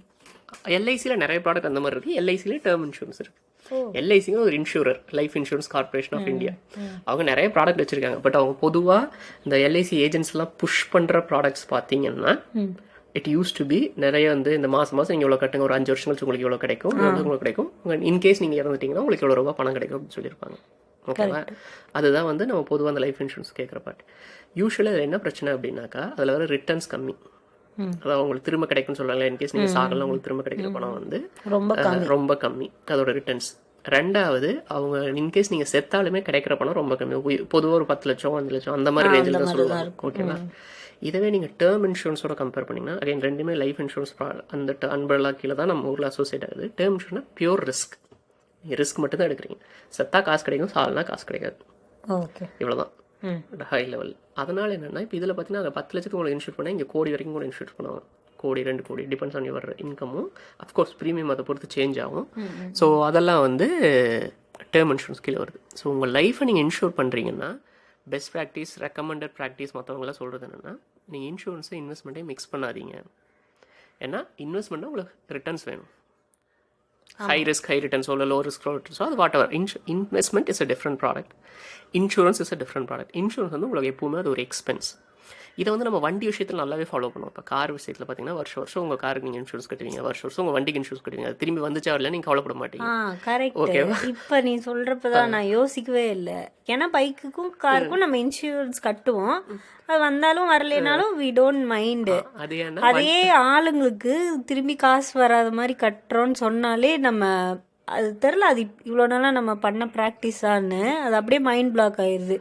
எல்ஐசியில் நிறைய ப்ராடக்ட் அந்த மாதிரி இருக்குது. எல்ஐசியில் டேர்ம் இன்சூரன்ஸ் இருக்குது. எல்ஐசிங்க ஒரு insurer, life insurance corporation of India. அவங்க நிறைய ப்ராடக்ட் வச்சுருக்காங்க. பட் அவங்க பொதுவாக இந்த எல்ஐசி ஏஜென்ட்ஸ்லாம் புஷ் பண்ணுற ப்ராடக்ட்ஸ் பார்த்தீங்கன்னா இட் யூஸ் டு பி நிறைய வந்து இந்த மாதம் நீங்கள் இவ்வளோ கட்டுங்க, ஒரு 5 வருஷம் கழிச்சு உங்களுக்கு இவ்வளோ கிடைக்கும், உங்களுக்கு கிடைக்கும், இன்கேஸ் நீங்கள் இறந்துட்டீங்கன்னா உங்களுக்கு இவ்வளோ ரூபா பணம் கிடைக்கும் அப்படின்னு சொல்லியிருப்பாங்க. ஓகேவா? அதுதான் வந்து நம்ம பொதுவாக அந்த லைஃப் இன்சூரன்ஸ் கேட்குற பார்ட். யூஸ்வலாக அதில் என்ன பிரச்சனை அப்படின்னாக்கா அதில் வர ரிட்டர்ன்ஸ் கம்மி. அதாவது உங்களுக்கு திரும்ப கிடைக்கும்னு சொல்கிறாங்க. இன்கேஸ் நீங்கள் சாகலாம் உங்களுக்கு திரும்ப கிடைக்கிற பணம் வந்து ரொம்ப கம்மி அதோட ரிட்டர்ன்ஸ். ரெண்டாவது அவங்க இன்கேஸ் நீங்கள் செத்தாலுமே கிடைக்கிற பணம் ரொம்ப கம்மி. பொதுவாக ஒரு 10 லட்சம் 5 லட்சம் அந்த மாதிரி ரேஞ்சில் தான் சொல்லுவாங்க. ஓகேவா? இதுவே நீங்கள் டேர்ம் இன்சூரன்ஸோட கம்பேர் பண்ணிங்கன்னா அகைன் ரெண்டுமே லைஃப் இன்சூரன்ஸ் அந்த அன்பர்லா கீழே தான் நம்ம ஊரில் அசோசியேட் ஆகுது. Term insurance pure risk. நீங்கள் ரிஸ்க் மட்டும் தான் எடுக்கிறீங்க. செத்தா காசு கிடைக்கும், சால்னா காசு கிடைக்காது. ஓகே, இவ்வளோதான் ஹை லெவல். அதனால் என்னென்னா இப்போ இதில் பார்த்தீங்கன்னா அங்கே 10 லட்சத்துக்கு உங்களுக்கு இன்சூர் பண்ணால் இங்கே கோடி வரைக்கும் கூட இன்சூர் பண்ணுவாங்க. Crore 2 crore depends on your இன்கமும். அஃப்கோர்ஸ் ப்ரீமியம் அதை பொறுத்து சேஞ்ச் ஆகும். ஸோ அதெல்லாம் வந்து டேர்ம் இன்சூரன்ஸ் கீழே வருது. ஸோ உங்கள் லைஃப்பை நீங்கள் இன்சூர் பண்ணுறீங்கன்னா பெஸ்ட் ப்ராக்டிஸ், ரெக்கமெண்டட் ப்ராக்டிஸ் மற்றவங்களாம் சொல்கிறது என்னென்னா நீங்கள் இன்சூரன்ஸை இன்வெஸ்ட்மெண்ட்டையும் மிக்ஸ் பண்ணாதீங்க. ஏன்னா இன்வெஸ்ட்மெண்ட்டாக உங்களுக்கு ரிட்டர்ன்ஸ் வேணும். ஹை ரிஸ்க் ஹை ரிட்டர்ன்ஸோ இல்லை லோ ரிஸ்க் லோ ரிட்டர்ன்ஸோ அது what ever. Investment is a different product, insurance is a different product. Insurance வந்து உங்களுக்கு எப்பவுமே அது ஒரு எக்ஸ்பென்ஸ். இதை வந்து நம்ம வண்டி விஷயத்தில் நல்லாவே ஃபாலோ பண்ணுவோம். இப்போ கார் விஷயத்தில் பார்த்தீங்கன்னா வருஷம் உங்கள் காருக்கு நீங்கள் இன்சூரன்ஸ் கட்டுவீங்க, வருஷம் உங்கள் வண்டிக்கு இன்சூரன்ஸ் கட்டுவீங்க. அது திரும்பி வந்துச்சா இல்லை நீங்கள் கவலைப்பட மாட்டீங்க. கரெக்ட். ஓகேவா? இப்போ நீ சொல்கிறப்பதான் நான் யோசிக்கவே இல்லை. ஏன்னா பைக்குக்கும் காருக்கும் நம்ம இன்சூரன்ஸ் கட்டுவோம், அது வந்தாலும் வரலைனாலும் வி டோன்ட் மைண்டு. அதே ஆளுங்களுக்கு திரும்பி காசு வராத மாதிரி கட்டுறோன்னு சொன்னாலே நம்ம அது தெரில, அது இவ்வளோ நாளாக நம்ம பண்ண ப்ராக்டிஸான்னு அது அப்படியே மைண்ட் பிளாக் ஆயிடுது.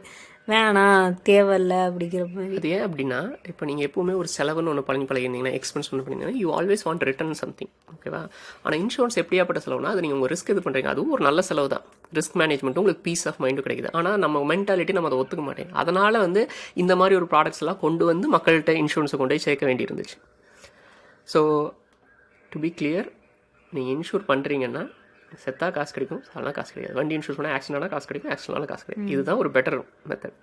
வேணாம், தேவையில்ல அப்படிங்கிற மாதிரி. அது ஏன் அப்படின்னா இப்போ நீங்கள் எப்பவுமே ஒரு செலவுன்னு ஒன்று பழகிருந்தீங்கன்னா, எக்ஸ்பென்ஸ் ஒன்று பண்ணிங்கன்னா you always want return something. ஓகேவா? ஆனால் இன்சூரன்ஸ் எப்படியாப்பட்ட செலவுனா அது நீங்கள் உங்கள் ரிஸ்க் இது பண்ணுறீங்க, அதுவும் ஒரு நல்ல செலவு தான். ரிஸ்க் மேனேஜ்மெண்ட்டும் உங்களுக்கு பீஸ் ஆஃப் மைண்டும் கிடைக்குது. ஆனால் நம்ம மென்டாலிட்டி நம்ம அதை ஒத்துக்க மாட்டேங்க. அதனால் வந்து இந்த மாதிரி ஒரு ப்ராடக்ட்ஸ் எல்லாம் கொண்டு வந்து மக்கள்கிட்ட இன்சூரன்ஸை கொண்டு போய் சேர்க்க வேண்டி இருந்துச்சு. ஸோ டு பி கிளியர், நீங்கள் இன்சூர் பண்ணுறீங்கன்னா செத்தா காசு கிடைக்கும், சாலனா காசு கிடைக்காது. வண்டி இன்சூரன்ஸ் பண்ணால் ஆக்சிடென்ட்னா காசு கிடைக்கும், ஆக்சிடென்ட்னால காசு கிடைக்கும். இதுதான் ஒரு பெட்டர் மெத்தட்.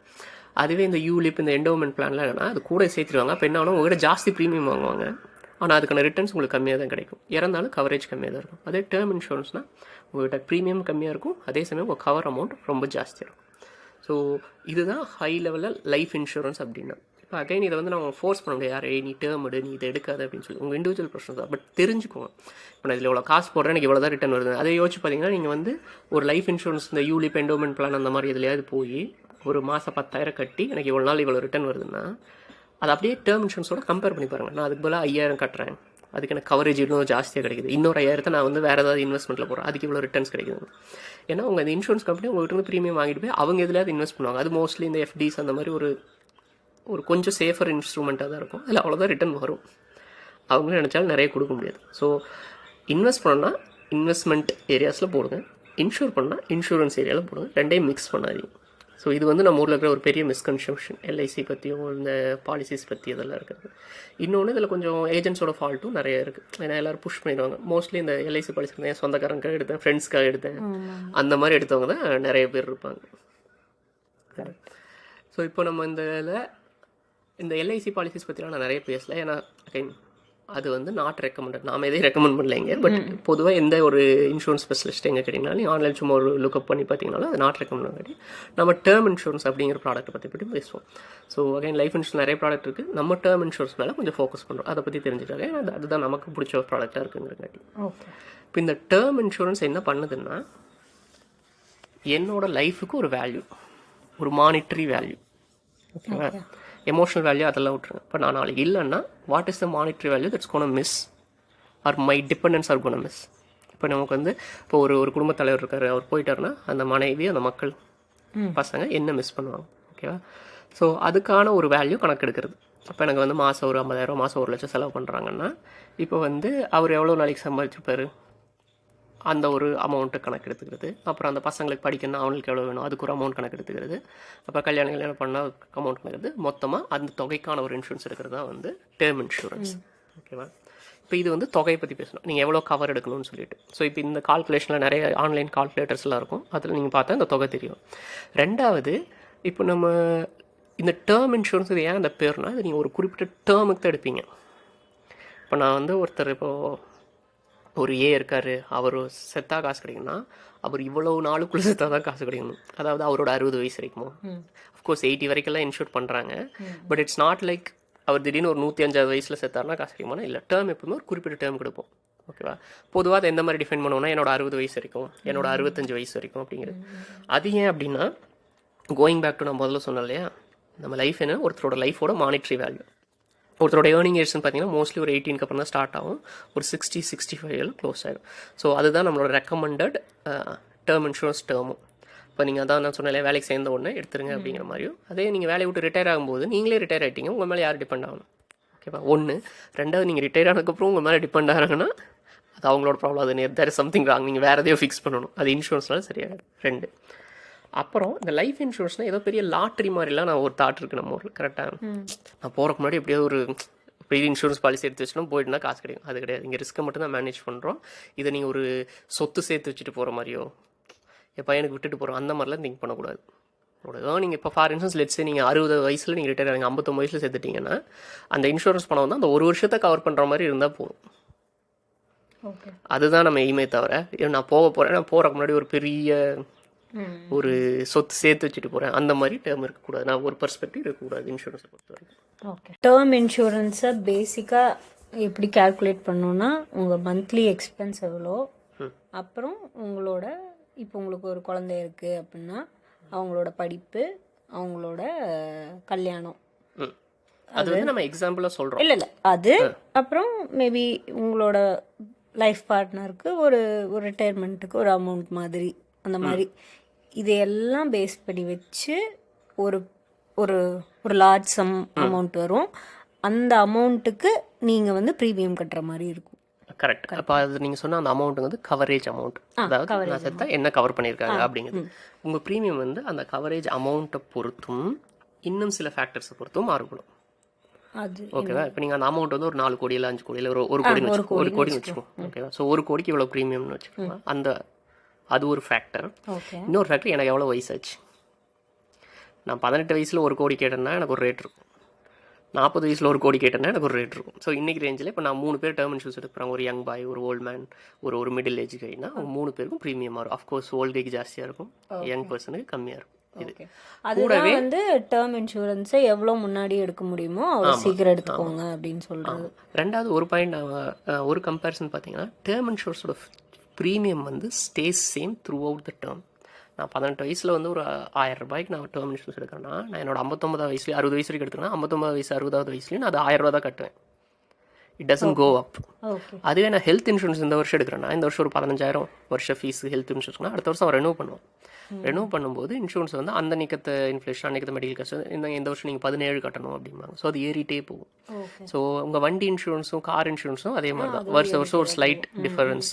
அதுவே இந்த யூலிப் இந்த எண்டோமெண்ட் பிளான்லாம் என்னன்னா அது கூட சேர்த்துருவாங்க. அப்போ என்ன ஆகும், உங்கள்கிட்ட ஜாஸ்தி ப்ரீமியம் வாங்குவாங்க, ஆனால் அதுக்கான ரிட்டர்ன்ஸ் உங்களுக்கு கம்மியாக தான் கிடைக்கும். இறந்தாலும் கவரேஜ் கம்மியாக தான் இருக்கும். அதே டேர்ம் இன்சூரன்ஸ்னால் உங்கள்கிட்ட ப்ரீமியம் கம்மியாக இருக்கும், அதே சமயம் உங்கள் கவர் அமௌண்ட் ரொம்ப ஜாஸ்தியாக இருக்கும். ஸோ இதுதான் ஹை லெவலில் லைஃப் இன்சூரன்ஸ் அப்படின்னா. இப்போ அகைன் இதை வந்து நம்ம ஃபோர்ஸ் பண்ண முடியாது, யாரே நீ டேர்ம் எடு, நீ இதை எடுக்காது அப்படின்னு சொல்லி. உங்கள் இண்டிவிஜுவல் பிரச்சனை தான். பட் தெரிஞ்சுக்கோங்க, இப்போ நான் இதில் இவ்வளோ காசு போடுறேன், எனக்கு இவ்வளோ தான் ரிட்டர்ன் வருது. அதை யோசிச்சு பார்த்தீங்கன்னா நீங்கள் வந்து ஒரு லைஃப் இன்சூரன்ஸ் இந்த யூலிப் எண்டோமெண்ட் பிளான் அந்த மாதிரி எதுலையாவது போய் ஒரு மாதம் 10,000 கட்டி எனக்கு இவ்வளோ நாள் இவ்வளோ ரிட்டர்ன் வருதுன்னா அது அப்படியே டேர்ம் இன்சூரன்ஸோட கம்பேர் பண்ணி பாருங்கள். நான் அதுக்கு போல் 5,000 கட்டுறேன், அதுக்கு எனக்கு கவரேஜ் இன்னும் ஜாஸ்தியாக கிடைக்குது. இன்னொரு 5,000 நான் வந்து வேறு ஏதாவது இன்வெஸ்ட்மெண்ட்டில் போகிறேன், அதுக்கு இவ்வளோ ரிட்டர்ன்ஸ் கிடைக்குது. ஏன்னா உங்கள் இந்த இன்சூரன்ஸ் கம்பெனி உங்கள்கிட்ட வந்து ப்ரீமியம் வாங்கிட்டு போய் அவங்க எதுலையாவது இன்வெஸ்ட் பண்ணுவாங்க. அது மோஸ்ட்லி இந்த எஃப்டிஸ் அந்த மாதிரி ஒரு கொஞ்சம் சேஃபர் இன்ஸ்ட்ருமெண்ட்டாக தான் இருக்கும். அதில் அவ்வளோதான் ரிட்டர்ன் வரும். அவங்களும் நினச்சாலும் நிறைய கொடுக்க முடியாது. ஸோ இன்வெஸ்ட் பண்ணால் இன்வெஸ்ட்மெண்ட் ஏரியாஸில் போடுங்க, இன்சூர் பண்ணால் இன்சூரன்ஸ் ஏரியாவில் போடுங்க, ரெண்டையும் மிக்ஸ் பண்ணாதீங்க. ஸோ இது வந்து நம்ம ஊரில் இருக்கிற ஒரு பெரிய மிஸ்கன்செப்ஷன், எல்ஐசி பற்றியும் இந்த பாலிசிஸ் பற்றி இதெல்லாம் இருக்குது. இன்னொன்று இதில் கொஞ்சம் ஏஜென்ட்ஸோட ஃபால்ட்டும் நிறைய இருக்குது. ஏன்னா எல்லோரும் புஷ் பண்ணிடுவாங்க. மோஸ்ட்லி இந்த எல்ஐசி பாலிசி என் சொந்தக்காரங்க எடுத்தேன், ஃப்ரெண்ட்ஸ்க்காக எடுத்தேன், அந்த மாதிரி எடுத்தவங்க தான் நிறைய பேர் இருப்பாங்க. ஸோ இப்போ நம்ம இந்த எல்ஐசி பாலிசிஸ் பற்றிலாம் நான் நிறைய பேசல. ஏன்னா அது வந்து நாட் ரெக்கமெண்டட், நாம் எதையும் ரெக்கமெண்ட் பண்ணலைங்க. பட் பொதுவாக எந்த ஒரு இன்சூரன்ஸ் ஸ்பெஷலிஸ்ட் எங்கே கேட்டிங்கனாலும் நீங்கள் ஆன்லைன் சும்மா ஒரு லுக்அப் பண்ணி பார்த்தீங்கனாலும் அது நாட் ரெக்கமெண்ட் பண்ணி நம்ம டேர்ம் இன்சூரன்ஸ் அப்படிங்கிற ப்ராடக்ட்டை பற்றி பேசுவோம். ஸோ அகைன் லைஃப் இன்சூரன்ஸ் நிறைய ப்ராடக்ட் இருக்குது, நம்ம டேர்ம் இன்சூரன்ஸ் மேலே கொஞ்சம் ஃபோக்கஸ் பண்ணுறோம். அதை பற்றி தெரிஞ்சுக்காங்க, ஏன்னா அதுதான் நமக்கு பிடிச்ச ஒரு ப்ராடக்டாக இருக்குங்கிறங்காட்டி. ஓகே, இப்போ இந்த டேர்ம் இன்சூரன்ஸ் என்ன பண்ணுதுன்னா என்னோட லைஃபுக்கு ஒரு வேல்யூ, ஒரு மானிட்டரி வேல்யூ. ஓகேவா? எமோஷனல் வேல்யூ அதெல்லாம் விட்டுருங்க. இப்போ நான் நாளைக்கு இல்லைன்னா what is the monetary value that's gone miss or my dependence are gone miss. இப்போ நமக்கு வந்து இப்போ ஒரு குடும்பத் தலைவர் இருக்கார், அவர் போயிட்டாருன்னா அந்த மனைவி அந்த மக்கள் பசங்க என்ன மிஸ் பண்ணுவாங்க. ஓகேவா? ஸோ அதுக்கான ஒரு வேல்யூ கணக்கு எடுக்கிறது. இப்போ எனக்கு வந்து மாதம் ஒரு 50,000, மாதம் 1 லட்சம் செலவு பண்ணுறாங்கன்னா இப்போ வந்து அவர் எவ்வளோ நாளைக்கு சம்பாதிச்சிருப்பார், அந்த ஒரு அமௌண்ட்டு கணக்கு எடுத்துக்கிறது. அப்புறம் அந்த பசங்களுக்கு படிக்கணும்னா அவங்களுக்கு எவ்வளோ வேணும், அதுக்கு ஒரு அமௌண்ட் கணக்கு எடுத்துக்கிறது. அப்புறம் கல்யாணம் பண்ணால் அமௌண்ட் கணக்கு, மொத்தமாக அந்த தொகைக்கான ஒரு இன்சூரன்ஸ் எடுக்கிறது தான் வந்து டேர்ம் இன்சூரன்ஸ். ஓகேவா? இப்போ இது வந்து தொகையை பற்றி பேசணும், நீங்கள் எவ்வளோ கவர் எடுக்கணும்னு சொல்லிட்டு. ஸோ இப்போ இந்த கால்குலேஷனில் நிறைய ஆன்லைன் கால்குலேட்டர்ஸ்லாம் இருக்கும், அதில் நீங்கள் பார்த்தா இந்த தொகை தெரியும். ரெண்டாவது, இப்போ நம்ம இந்த டேர்ம் இன்சூரன்ஸ் இது ஏன் அந்த பேர்னா இது நீங்கள் ஒரு குறிப்பிட்ட டேர்முக்கு தான் எடுப்பீங்க. இப்போ நான் வந்து ஒருத்தர் இப்போது ஒரு இருக்கார், அவர் செத்தா காசு கிடைக்கும்னா அவர் இவ்வளவு நாளுக்குள்ளே செத்தா தான் காசு கிடைக்கணும். அதாவது அவரோட 60 வயசு வரைக்குமோ, அஃப்கோர்ஸ் 80 வரைக்கும்லாம் இன்ஷூர் பண்ணுறாங்க. பட் இட்ஸ் நாட் லைக் அவர் திடீர்னு ஒரு 105 வயசில் செத்தாருனா காசு கிடைக்குமா இல்லை. டேர்ம் எப்பவுமே ஒரு குறிப்பிட்ட டேர்ம் கொடுப்போம். ஓகேவா? பொதுவாக அதை எந்த மாதிரி டிஃபைன் பண்ணுவோம்னா என்னோட 60 வயசு வரைக்கும், என்னோட 65 வயசு வரைக்கும் அப்படிங்கிறது. அது ஏன் அப்படின்னா கோயிங் பேக் டு நான் முதல்ல சொன்னேன் இல்லையா, நம்ம லைஃப் என்ன ஒருத்தரோட லைஃபோட மானிட்ரி வேல்யூ. ஒருத்தரோட ஏர்னிங் இயர்ஸ்னு பார்த்தீங்கன்னா மோஸ்ட்லி ஒரு 18க்கு அப்புறம் தான் ஸ்டார்ட் ஆகும், ஒரு 60-65 க்ளோஸ் ஆகிடும். ஸோ அதுதான் நம்மளோட ரெக்கமெண்டட் டேர்ம் இன்சூரன்ஸ் டேர்மும். இப்போ நீங்கள் அதான் நான் சொன்னாலே வேலைக்கு சேர்ந்த உடனே எடுத்துருங்க அப்படிங்கிற மாதிரியும், அதே நீங்கள் வேலையை விட்டு ரிட்டையர் ஆகும்போது நீங்களே ரிட்டையர் ஆகிட்டீங்க, உங்கள் மேலே யார் டிபெண்ட் ஆகணும்? ஓகேவா? ஒன்று. ரெண்டாவது, நீங்கள் ரிட்டையர் ஆனதுக்கப்புறம் உங்கள் மேலே டிபெண்ட் ஆகிறாங்கன்னா அது அவங்களோட ப்ராப்ளம். அது தேர் இஸ் சம்திங் ராங், நீங்கள் வேறு எதையோ ஃபிக்ஸ் பண்ணணும். அது இன்சூரன்ஸ்னால சரியாயிடும். 2. அப்புறம் இந்த லைஃப் இன்சூரன்ஸ்னால் ஏதோ பெரிய லாட்ரி மாதிரிலாம் நான் ஒரு தாட் இருக்குது நம்ம ஊரில். கரெக்டாக நான் போகிறக்கு முன்னாடி எப்படியாவது ஒரு பெரிய இன்சூரன்ஸ் பாலிசி எடுத்து வச்சுனா போயிட்டுனா காசு கிடைக்கும். அது கிடையாது. இங்கே ரிஸ்க்கை மட்டும் தான் மேனேஜ் பண்ணுறோம். இதை நீங்கள் ஒரு சொத்து சேர்த்து வச்சுட்டு போகிற மாதிரியோ என் பையனுக்கு விட்டுட்டு போகிறோம் அந்த மாதிரிலாம் திங்க் பண்ணக்கூடாது. நீங்கள் இப்போ ஃபார் இன்ஸ்டன்ஸ் லெட்ஸே நீங்கள் 60 வயசில் நீங்கள் ரிட்டையர் ஆகிங்க, 59 வயசில் சேர்த்துட்டிங்கன்னா அந்த இன்சூரன்ஸ் பணம் வந்து அந்த ஒரு வருஷத்தை கவர் பண்ணுற மாதிரி இருந்தால் போதும். அதுதான் நம்ம எய்மே தவிர நான் போக போகிறேன், நான் போகிறக்கு முன்னாடி ஒரு பெரிய ஒரு சொத்து சேர்த்து வச்சுட்டு போகிறேன் அந்த மாதிரி டேர்ம் இருக்கக்கூடாது. நான் ஒரு பெர்ஸ்பெக்டிவ் இருக்கக்கூடாது இன்சூரன்ஸை பொறுத்த வரைக்கும். ஓகே. டேர்ம் இன்சூரன்ஸை பேசிக்காக எப்படி கால்குலேட் பண்ணணுன்னா உங்கள் மந்த்லி எக்ஸ்பென்ஸ் எவ்வளோ, அப்புறம் உங்களோட இப்போ உங்களுக்கு ஒரு குழந்தை இருக்குது அப்படின்னா அவங்களோட படிப்பு, அவங்களோட கல்யாணம், அது வந்து நம்ம எக்ஸாம்பிளாக சொல்கிறோம். இல்லை அது அப்புறம் மேபி உங்களோட லைஃப் பார்ட்னருக்கு ஒரு ரிட்டையர்மெண்ட்டுக்கு ஒரு அமௌண்ட் மாதிரி அந்த மாதிரி இதையெல்லாம் பேஸ் பண்ணி வச்சு ஒரு ஒரு ஒரு லார்ஜ் சம் அமௌண்ட் வரும். அந்த அமௌண்ட்டுக்கு நீங்கள் வந்து ப்ரீமியம் கட்டுற மாதிரி இருக்கும். கரெக்ட். அப்போ அது நீங்கள் சொன்ன அந்த அமௌண்ட் வந்து கவரேஜ் அமௌண்ட். அதாவது நான் சேர்த்தா என்ன கவர் பண்ணியிருக்காங்க அப்படிங்கிறது. உங்கள் ப்ரீமியம் வந்து அந்த கவரேஜ் அமௌண்ட்டை பொறுத்தும் இன்னும் சில ஃபேக்டர்ஸை பொறுத்தும் மாறுபடும். ஓகேவா? இப்போ நீங்கள் அந்த அமௌண்ட் வந்து ஒரு 4 கோடி இல்லை 5 கோடி இல்லை ஒரு கோடின்னு வச்சுக்கோங்க, ஒரு கோடின்னு வச்சுக்கோங்க. ஓகேவா? ஸோ ஒரு கோடிக்கு இவ்வளோ ப்ரீமியம்னு வச்சுக்கோங்க. அந்த அது ஒரு ஃபேக்டர். இன்னொரு ஃபேக்டர் எனக்கு எவ்வளோ வயசாச்சு. நான் 18 வயசில் ஒரு கோடி கேட்டேன்னா எனக்கு ஒரு ரேட் இருக்கும், 40 வயசில் ஒரு கோடி கேட்டேன்னா எனக்கு ஒரு ரேட் இருக்கும். ஸோ இன்றைக்கி ரேஞ்சில் இப்போ நான் 3 பேர் டேர்ம் இன்சூரன்ஸ் எடுக்கிறேன். ஒரு யங் பாய், ஒரு ஓல்ட் மேன், ஒரு மிடில் ஏஜ் கைனா அவங்க 3 பேருக்கும் ப்ரீமியம் வரும். அஃப்கோர்ஸ் ஓல்ட் ஏஜ் ஜாஸ்தியாக இருக்கும், யங் பர்சனுக்கு கம்மியாக இருக்கும். கூடவே வந்து டேர்ம் இன்சூரன்ஸை எவ்வளோ முன்னாடி எடுக்க முடியுமோ அவ்வளோ சீக்கிரம் எடுத்துக்கோங்க அப்படின்னு சொல்கிறது. ரெண்டாவது ஒரு பாயிண்ட், ஒரு கம்பேரிசன் பார்த்தீங்கன்னா டேர்ம் இன்சூரன்ஸோட ப்ரீமியம் வந்து stay same through out the term. நான் 18 வயசில் வந்து ஒரு 1000 ரூபாய்க்கு நான் டேர்ம் இன்சூரன்ஸ் எடுக்கிறேன்னா நான் என்னோட 59 வயசுலேயே 60 வயசு வரைக்கும் எடுத்துக்கிறேன். 59 வயசு 60வது வயசுலேயும் நான் அது 1000 ரூபா தான் கட்டுவேன். இட் டசன்ட் கோ அப். அதுவே நான் ஹெல்த் இன்சூரன்ஸ் இந்த வருஷம் எடுக்கிறேன்னா இந்த வருஷம் ஒரு 15,000 வருஷம் ஃபீஸ் ஹெல்த் இன்சூரன்ஸ்னா அடுத்த வருஷம் அவன் ரெனூவ் பண்ணுவோம். ரெனூவ் பண்ணும்போது இன்சூரன்ஸ் வந்து அந்த நிக்கத்த இன்ஃப்ளேஷன், அன்னைக்கு மெடிக்கல் காஸ்ட் இந்த வருஷம் நீங்கள் 17 கட்டணும் அப்படிம்பாங்க. ஸோ அது ஏறிட்டே போகும். ஸோ உங்கள் வண்டி இன்சூரன்ஸும் கார் இன்சூரன்ஸும் அதே மாதிரி தான். வருஷம் ஒரு slight difference,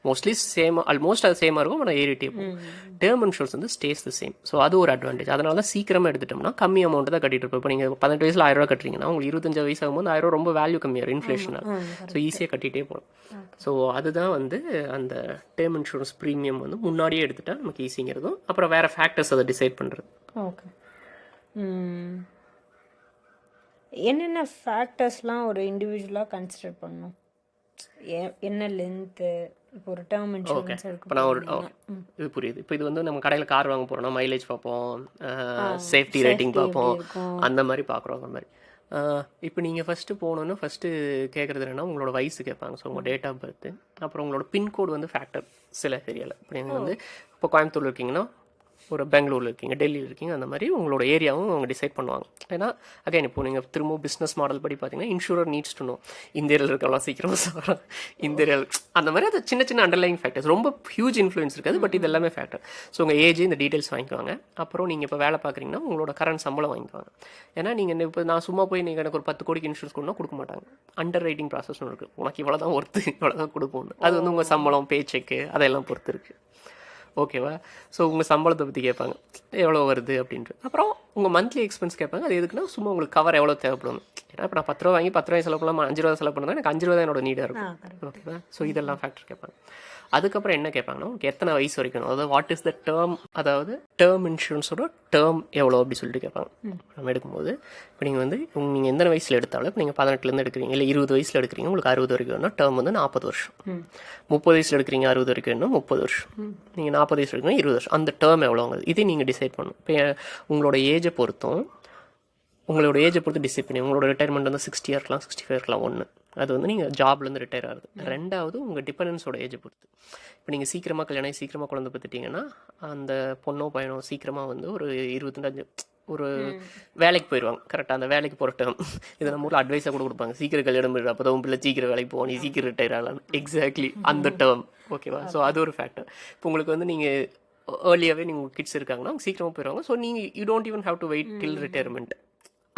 mostly same, almost அது சேமாக இருக்கும், ஆனால் ஏறிட்டே போகும். டேர்ம் இன்சூரன்ஸ் வந்து ஸ்டேஸ் த சேம். ஸோ அது ஒரு அட்வான்டேஜ். அதனால தான் சீக்கிரமாக எடுத்துட்டோம்னா கம்மி அமௌண்ட் தான் கட்டிட்டு இருப்போம். இப்போ நீங்கள் 18 வயசில் 1000 ரூபா கட்டுறீங்கன்னா உங்களுக்கு 25 வயசு ஆகும்போது 1000 ரூபா ரொம்ப வேல்யூ கம்மியாகும் இன்ஃப்ளேஷனால். ஸோ ஈஸியாக கட்டிகிட்டே போகலாம். ஸோ அதுதான் வந்து அந்த டேர்ம் இன்சூரன்ஸ் ப்ரீமியம் வந்து முன்னாடியே எடுத்துட்டா நமக்கு ஈஸிங்கிறதும், அப்புறம் வேறு ஃபேக்டர்ஸ் அதை டிசைட் பண்ணுறது. ஓகே. என்னென்ன ஃபேக்டர்ஸ்லாம் ஒரு இண்டிவிஜுவலாக கன்சிடர் பண்ணணும்? என்ன லென்த்து? இப்போ ஒரு டேர்ம் இன்சூரன்ஸ் இருக்கு. இப்போ நான் ஒரு இது புரியுது. இப்போ இது வந்து நம்ம கடையில் கார் வாங்க போகிறோம்னா மைலேஜ் பார்ப்போம், சேஃப்டி ரேட்டிங் பார்ப்போம், அந்த மாதிரி பார்க்குறோம். அந்த மாதிரி இப்போ நீங்கள் ஃபஸ்ட்டு போகணுன்னு ஃபஸ்ட்டு கேட்குறது என்னென்னா உங்களோட வயசு கேட்பாங்க. ஸோ உங்கள் டேட் ஆஃப் பர்த்து, அப்புறம் உங்களோட பின்கோடு வந்து ஃபேக்டர் சில ஏரியாவில். இப்போ நீங்கள் வந்து இப்போ கோயம்புத்தூர் இருக்கீங்கன்னா, ஒரு பெங்களூரில் இருக்கீங்க, டெல்லியில் இருக்கீங்க, அந்த மாதிரி உங்களோட ஏரியாவும் அவங்க டிசைட் பண்ணுவாங்க. ஏன்னா அகைன் இப்போ நீங்கள் திரும்ப பிஸ்னஸ் மாடல் படி பார்த்தீங்கன்னா இன்சூரர் நீட்ஸ் டு நோ இந்த ஏரியாவில் இருக்கலாம் சீக்கிரமாக சாப்பிட்றாங்க, இந்த ஏரியாவில் அந்த மாதிரி அது சின்ன சின்ன அண்டர்லைங் ஃபேக்டர்ஸ், ரொம்ப ஹியூஜ் இன்ஃப்ளூயன்ஸ் இருக்காது. பட் இது எல்லாமே ஃபேக்டர். ஸோ உங்கள் ஏஜ் இந்த டீட்டெயில்ஸ் வாங்கிக்குவாங்க. அப்புறம் நீங்கள் இப்போ வேலை பார்க்குறீங்கன்னா உங்களோட கரண்ட் சம்பளம் வாங்கிக்குவாங்க. ஏன்னா நீங்கள் இப்போ நான் சும்மா போய் நீங்கள் எனக்கு ஒரு 10 கோடிக்கு இன்சூரன்ஸ் கொடுக்க மாட்டாங்க. அண்டர் ரைட்டிங் ப்ராசஸ்னு இருக்குது. உனக்கு இவ்வளோ தான் ஒர்த்து, இவ்வளோ தான் கொடுப்போம். அது வந்து உங்கள் சம்பளம், பே செக்கு அதெல்லாம் பொறுத்து இருக்குது. ஓகேவா? ஸோ உங்கள் சம்பளத்தை பற்றி கேட்பாங்க, எவ்வளோ வருது அப்படின்ட்டு. அப்புறம் உங்கள் மந்த்லி எக்ஸ்பென்ஸ் கேட்பாங்க. அது எதுக்குன்னா சும்மா உங்களுக்கு கவர் எவ்வளோ தேவைப்படும். ஏன்னா இப்போ நான் 10 ரூபா வாங்கி 10 ரூபாய் செலவு பண்ணாமல் 5 ரூபா செலவு பண்ணால் எனக்கு 5 ரூபா தான் என்னோட நீடாக இருக்கும். ஓகேவா? ஸோ இதெல்லாம் ஃபேக்டர் கேட்பாங்க. அதுக்கப்புறம் என்ன கேட்பாங்கன்னா உங்களுக்கு எத்தனை வயசு வரைக்கும், அதாவது வாட் இஸ் த டேர்ம், அதாவது டேர்ம் இன்சூரன்ஸோட டேர்ம் எவ்வளோ அப்படி சொல்லிட்டு கேட்பாங்க. நம்ம எடுக்கும்போது இப்போ நீங்கள் வந்து நீங்கள் எந்த வயசில் எடுத்தாலும் இப்போ நீங்கள் 18லேருந்து எடுக்கிறீங்க இல்லை 20 வயசில் எடுக்கிறீங்க, உங்களுக்கு 60 வரைக்கும் வேணும், டேர்ம் வந்து 40 வருஷம். 30 வயசில் எடுக்கிறீங்க 60 வரைக்கும் வேணும், 30 வருஷம். நீங்கள் 40 வயசில் எடுக்கிறீங்க 20 வருஷம். அந்த டேர்ம் எவ்வளோங்கிறது இதே நீங்கள் டிசைட் பண்ணணும். இப்போ உங்களோட ஏஜை பொறுத்தும் டிசைட் பண்ணி உங்களோட ரிட்டையர்மெண்ட் வந்து 60 இருக்கலாம், 65 இருக்கலாம். ஒன்று அது வந்து நீங்கள் ஜாப்லேருந்து ரிட்டையர் ஆகுது. ரெண்டாவது உங்கள் டிபெண்டன்ஸோட ஏஜை பொறுத்து. இப்போ நீங்கள் சீக்கிரமாக கல்யாணம் சீக்கிரமாக குழந்தை பார்த்துட்டிங்கன்னா அந்த பொண்ணோ பையனோ சீக்கிரமாக வந்து ஒரு 25 ஒரு வேலைக்கு போயிடுவாங்க. கரெக்டாக அந்த வேலைக்கு போகிற டேர்ம் இதை நம்ம ஊரில் அட்வைஸாக கூட கொடுப்பாங்க, சீக்கிரம் கல்யாணம் போயிடும், அப்போ தான் உன் பிள்ளை சீக்கிரம் வேலைக்கு போவோம், நீ சீக்கிரம் ரிட்டையர் ஆகலாம். எக்ஸாக்ட்லி அந்த டேர்ம். ஓகேவா? ஸோ அது ஒரு ஃபேக்டர். இப்போ உங்களுக்கு வந்து நீங்கள் ஏர்லியாகவே நீங்கள் கிட்ஸ் இருக்காங்கன்னா அவங்க சீக்கிரமாக போயிடுவாங்க. ஸோ நீங்கள் you don't even have to wait till retirement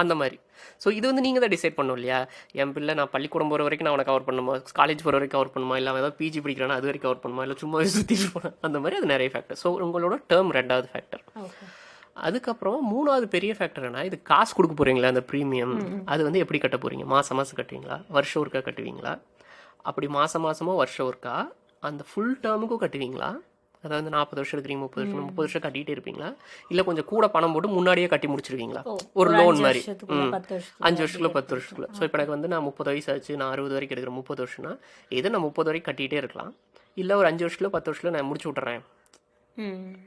அந்த மாதிரி. ஸோ இது வந்து நீங்கள் தான் டிசைட் பண்ணணும் இல்லையா? என் பிள்ளை நான் பள்ளிக்கூடம் போகிற வரைக்கும் நான் அவனை கவர் பண்ணுமா, காலேஜ் போகிற வரைக்கும் கவர் பண்ணுமா, இல்லை ஏதாவது பிஜி படிக்கிறானா அது வரைக்கும் கவர் பண்ணுமா, இல்லை சும்மா சுற்றிட்டு போனேன், அந்த மாதிரி அது நிறைய ஃபேக்டர். ஸோ உங்களோட டேர்ம் ரெண்டாவது ஃபேக்டர். அதுக்கப்புறம் மூணாவது பெரிய ஃபேக்டர் என்ன, இது காசு கொடுக்க போகிறீங்களா அந்த ப்ரீமியம், அது வந்து எப்படி கட்ட போகிறீங்க, மாதம் மாதம் கட்டுவீங்களா, வருஷம் ஒருக்கா கட்டுவீங்களா, அப்படி மாதம் மாதமோ வருஷம் ஒருக்கா அந்த ஃபுல் டேர்முக்கும் கட்டுவீங்களா, அதாவது 40 வருஷம் எடுக்கிறீங்க, 30 வருஷம் கட்டிகிட்டே இருப்பீங்களா, இல்லை கொஞ்சம் கூட பணம் போட்டு முன்னாடியே கட்டி முடிச்சிருவீங்களா, ஒரு லோன் மாதிரி 5 வருஷத்துக்குள்ள 10 வருஷத்துக்குள்ள. ஸோ இப்போ எனக்கு வந்து நான் 30 வயசு ஆச்சு, நான் 60 வரைக்கும் எடுக்கிறேன், 30 வருஷம்னா எது நான் 30 வரைக்கும் கட்டிகிட்டே இருக்கலாம், இல்லை ஒரு 5 வருஷத்துல 10 வருஷத்துல நான் முடிச்சு விட்டுறேன்,